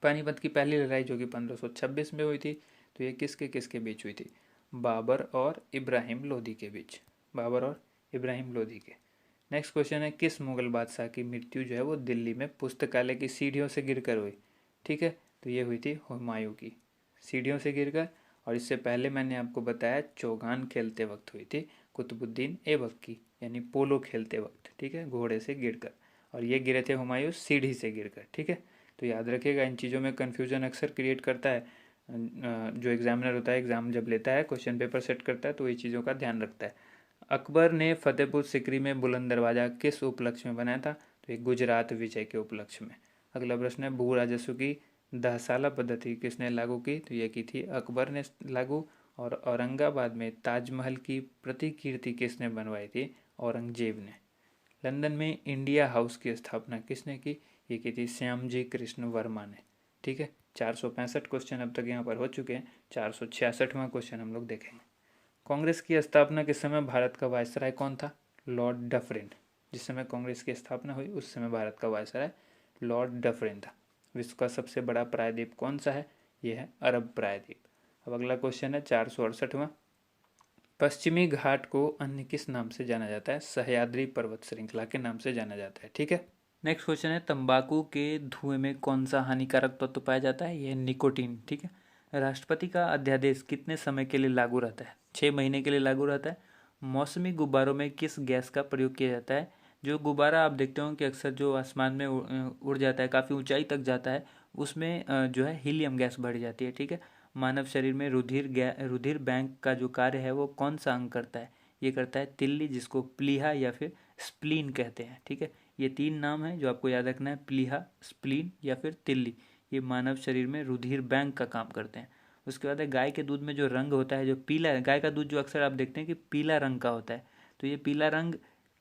पानीपत की पहली लड़ाई जो कि 1526 में हुई थी, तो ये किसके किसके बीच हुई थी? बाबर और इब्राहिम लोधी के बीच। बाबर और इब्राहिम लोधी के। नेक्स्ट क्वेश्चन है, किस मुगल बादशाह की मृत्यु जो है वो दिल्ली में पुस्तकालय की सीढ़ियों से गिरकर हुई? ठीक है, तो ये हुई थी हुमायूं की, सीढ़ियों से गिरकर। और इससे पहले मैंने आपको बताया चौगान खेलते वक्त हुई थी कुतुबुद्दीन ऐबक की, यानी पोलो खेलते वक्त। ठीक है, घोड़े से गिरकर। और ये गिरे थे हुमायूं सीढ़ी से गिरकर। ठीक है, तो याद रखिएगा, इन चीज़ों में कन्फ्यूजन अक्सर क्रिएट करता है। जो एग्जामिनर होता है, एग्जाम जब लेता है, क्वेश्चन पेपर सेट करता है, तो ये चीज़ों का ध्यान रखता है। अकबर ने फतेहपुर सिकरी में बुलंद दरवाज़ा किस उपलक्ष्य में बनाया था? तो ये गुजरात विजय के उपलक्ष्य में। अगला प्रश्न है, भू राजस्व की दहसाला पद्धति किसने लागू की? तो ये की थी अकबर ने लागू। और औरंगाबाद में ताजमहल की प्रतिकृति किसने बनवाई थी? औरंगजेब ने। लंदन में इंडिया हाउस की स्थापना किसने की? ये की थी श्यामजी कृष्ण वर्मा ने। ठीक है, 465 क्वेश्चन अब तक यहाँ पर हो चुके हैं। 466वां क्वेश्चन हम लोग देखेंगे। कांग्रेस की स्थापना के समय भारत का वायसराय कौन था? Lord Dufferin. जिस समय कांग्रेस की स्थापना हुई उस समय भारत का वायसराय लॉर्ड डफरिन था। विश्व का सबसे बड़ा प्रायद्वीप कौन सा है? यह है अरब प्रायद्वीप। अब अगला क्वेश्चन है 468वां। पश्चिमी घाट को अन्य किस नाम से जाना जाता है? सह्याद्री पर्वत श्रृंखला के नाम से जाना जाता है। ठीक है। नेक्स्ट क्वेश्चन है तंबाकू के धुएं में कौन सा हानिकारक तत्व पाया जाता है? यह निकोटीन। ठीक है। राष्ट्रपति का अध्यादेश कितने समय के लिए लागू रहता है? 6 महीने के लिए लागू रहता है। मौसमी गुब्बारों में किस गैस का प्रयोग किया जाता है? जो गुब्बारा आप देखते हो कि अक्सर जो आसमान में उड़ जाता है, काफ़ी ऊंचाई तक जाता है, उसमें जो है हीलियम गैस बढ़ जाती है। ठीक है। मानव शरीर में रुधिर बैंक का जो कार्य है वो कौन सा अंग करता है? ये करता है तिल्ली, जिसको प्लीहा या फिर स्प्लीन कहते हैं। ठीक है। ये 3 नाम है जो आपको याद रखना है, प्लीहा, स्प्लीन या फिर तिल्ली। ये मानव शरीर में रुधिर बैंक का काम करते हैं। उसके बाद है गाय के दूध में जो रंग होता है, जो पीला है, गाय का दूध जो अक्सर आप देखते हैं कि पीला रंग का होता है, तो ये पीला रंग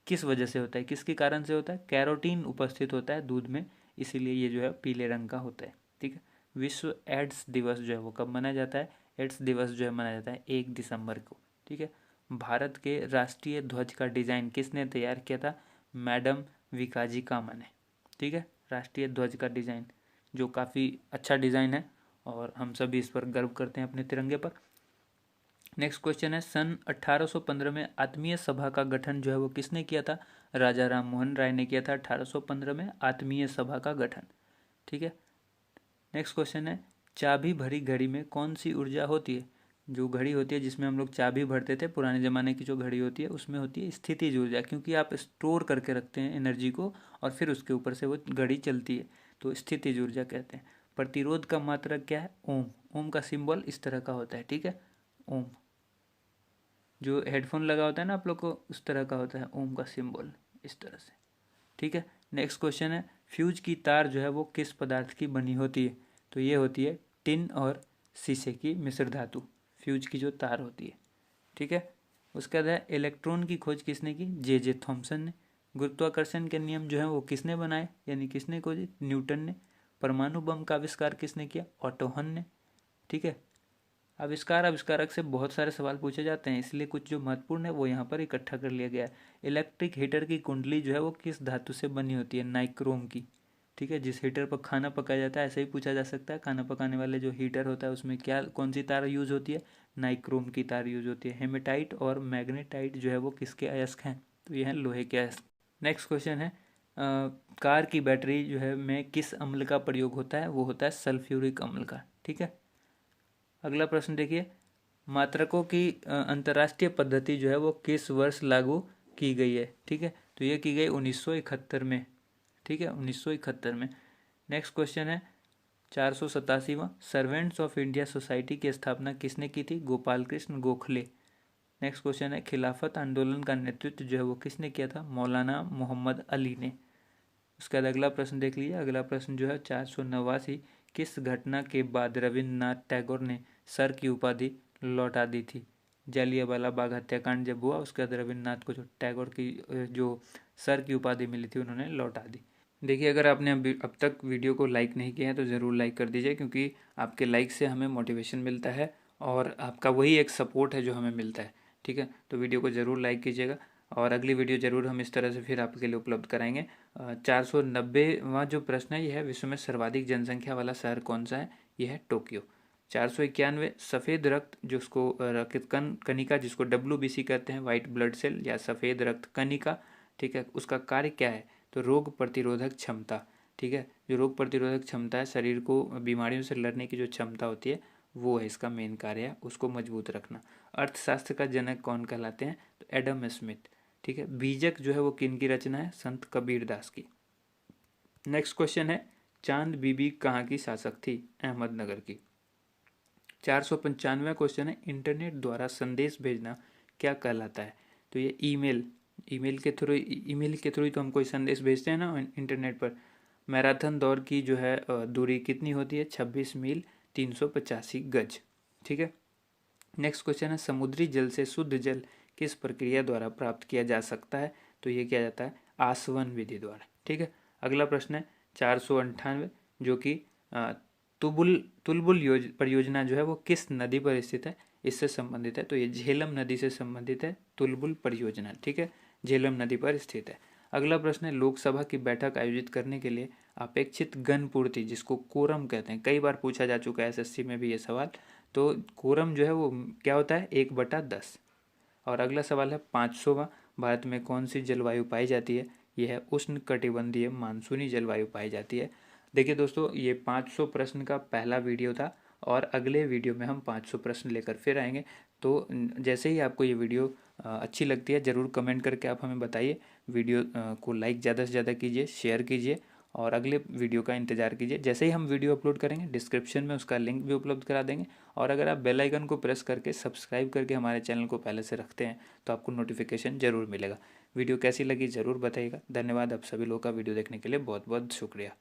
किस वजह से होता है, किसके कारण से होता है? कैरोटीन उपस्थित होता है दूध में, इसीलिए ये जो है पीले रंग का होता है। ठीक है। विश्व एड्स दिवस जो है वो कब मनाया जाता है? एड्स दिवस जो है मनाया जाता है 1 दिसंबर को। ठीक है। भारत के राष्ट्रीय ध्वज का डिज़ाइन किसने तैयार किया था? मैडम विकाजी कामा ने। ठीक है। राष्ट्रीय ध्वज का डिज़ाइन जो काफ़ी अच्छा डिज़ाइन है और हम सभी इस पर गर्व करते हैं अपने तिरंगे पर। नेक्स्ट क्वेश्चन है सन 1815 में आत्मीय सभा का गठन जो है वो किसने किया था? राजा राम मोहन राय ने किया था 1815 में आत्मीय सभा का गठन। ठीक है। नेक्स्ट क्वेश्चन है चाबी भरी घड़ी में कौन सी ऊर्जा होती है? जो घड़ी होती है जिसमें हम लोग चाबी भरते थे, पुराने ज़माने की जो घड़ी होती है, उसमें होती है स्थितिज ऊर्जा, क्योंकि आप स्टोर करके रखते हैं एनर्जी को और फिर उसके ऊपर से वो घड़ी चलती है, तो स्थितिज ऊर्जा कहते हैं। प्रतिरोध का मात्रक क्या है? ओम। ओम का सिंबल इस तरह का होता है। ठीक है। ओम जो हेडफोन लगा होता है ना आप लोग को, उस तरह का होता है ओम का सिंबल, इस तरह से। ठीक है। नेक्स्ट क्वेश्चन है फ्यूज की तार जो है वो किस पदार्थ की बनी होती है? तो ये होती है टिन और शीशे की मिश्र धातु, फ्यूज की जो तार होती है। ठीक है। उसके बाद है इलेक्ट्रॉन की खोज किसने की? जे थॉमसन ने। गुरुत्वाकर्षण के नियम जो है वो किसने बनाए, यानी किसने खोजे? न्यूटन ने। परमाणु बम का आविष्कार किसने किया? ऑटो हन ने। ठीक है। आविष्कारक से बहुत सारे सवाल पूछे जाते हैं, इसलिए कुछ जो महत्वपूर्ण है वो यहाँ पर इकट्ठा कर लिया गया है। इलेक्ट्रिक हीटर की कुंडली जो है वो किस धातु से बनी होती है? नाइक्रोम की। ठीक है। जिस हीटर पर खाना पकाया जाता है, ऐसे ही पूछा जा सकता है, खाना पकाने वाले जो हीटर होता है उसमें क्या कौन सी तार यूज होती है? नाइक्रोम की तार यूज होती है। हेमेटाइट और मैग्नेटाइट जो है वो किसके अयस्क हैं? तो ये हैं लोहे के अयस्क। नेक्स्ट क्वेश्चन है कार की बैटरी जो है में किस अम्ल का प्रयोग होता है? वो होता है सल्फ्यूरिक अम्ल का। ठीक है। अगला प्रश्न देखिए, मात्रकों की अंतर्राष्ट्रीय पद्धति जो है वो किस वर्ष लागू की गई है? ठीक है। तो ये की गई 1971 में। ठीक है, 1971 में। नेक्स्ट क्वेश्चन है 487वां, सर्वेंट्स ऑफ इंडिया सोसाइटी की स्थापना किसने की थी? गोपाल कृष्ण गोखले। नेक्स्ट क्वेश्चन है खिलाफत आंदोलन का नेतृत्व जो है वो किसने किया था? मौलाना मोहम्मद अली ने। उसके बाद अगला प्रश्न देख लीजिए। अगला प्रश्न जो है 489, किस घटना के बाद रविन्द्रनाथ टैगोर ने सर की उपाधि लौटा दी थी? जालियांवाला बाग हत्याकांड जब हुआ उसके बाद रविन्द्रनाथ को जो टैगोर की जो सर की उपाधि मिली थी उन्होंने लौटा दी। देखिए, अगर आपने अब तक वीडियो को लाइक नहीं किया है तो ज़रूर लाइक कर दीजिए, क्योंकि आपके लाइक से हमें मोटिवेशन मिलता है और आपका वही एक सपोर्ट है जो हमें मिलता है। ठीक है। तो वीडियो को ज़रूर लाइक कीजिएगा और अगली वीडियो ज़रूर हम इस तरह से फिर आपके लिए उपलब्ध कराएंगे। 490वां जो प्रश्न है यह है विश्व में सर्वाधिक जनसंख्या वाला शहर कौन सा है? यह है टोक्यो। 491, सफ़ेद रक्त जिसको रक्त कणिका जिसको WBC कहते हैं, वाइट ब्लड सेल या सफ़ेद रक्त कणिका। ठीक है। उसका कार्य क्या है? तो रोग प्रतिरोधक क्षमता। ठीक है। जो रोग प्रतिरोधक क्षमता है, शरीर को बीमारियों से लड़ने की जो क्षमता होती है, वो है इसका मेन कार्य है, उसको मजबूत रखना। अर्थशास्त्र का जनक कौन कहलाते हैं? तो एडम स्मिथ। ठीक है। बीजक जो है वो किन की रचना है? संत कबीर दास की। नेक्स्ट क्वेश्चन है चांद बीबी कहाँ की शासक थी? अहमदनगर की। 495वां क्वेश्चन है इंटरनेट द्वारा संदेश भेजना क्या कहलाता है? तो ये ईमेल के थ्रू ही तो हम कोई संदेश भेजते हैं ना इंटरनेट पर। मैराथन दौड़ की जो है दूरी कितनी होती है? 26 मील 385 गज। ठीक है। नेक्स्ट क्वेश्चन है समुद्री जल से शुद्ध जल किस प्रक्रिया द्वारा प्राप्त किया जा सकता है? तो ये किया जाता है आसवन विधि द्वारा। ठीक है। अगला प्रश्न है 498, जो कि तुलबुल परियोजना जो है वो किस नदी पर स्थित है, इससे संबंधित है। तो ये झेलम नदी से संबंधित है तुलबुल परियोजना, ठीक है, झेलम नदी पर स्थित है। अगला प्रश्न है, लोकसभा की बैठक आयोजित करने के लिए अपेक्षित गण पूर्ति, जिसको कोरम कहते हैं, कई बार पूछा जा चुका है एसएससी में भी ये सवाल। तो कोरम जो है वो क्या होता है, 1/10। और अगला सवाल है 500वां, भारत में कौन सी जलवायु पाई जाती है, यह है उष्ण कटिबंधीय मानसूनी जलवायु पाई जाती है। देखिए दोस्तों, ये 500 प्रश्न का पहला वीडियो था और अगले वीडियो में हम 500 प्रश्न लेकर फिर आएंगे। तो जैसे ही आपको ये वीडियो अच्छी लगती है ज़रूर कमेंट करके आप हमें बताइए। वीडियो को लाइक ज़्यादा से ज़्यादा कीजिए, शेयर कीजिए और अगले वीडियो का इंतज़ार कीजिए। जैसे ही हम वीडियो अपलोड करेंगे डिस्क्रिप्शन में उसका लिंक भी उपलब्ध करा देंगे। और अगर आप बेल आइकन को प्रेस करके सब्सक्राइब करके हमारे चैनल को पहले से रखते हैं तो आपको नोटिफिकेशन ज़रूर मिलेगा। वीडियो कैसी लगी ज़रूर बताइएगा। धन्यवाद आप सभी लोगों का वीडियो देखने के लिए, बहुत बहुत शुक्रिया।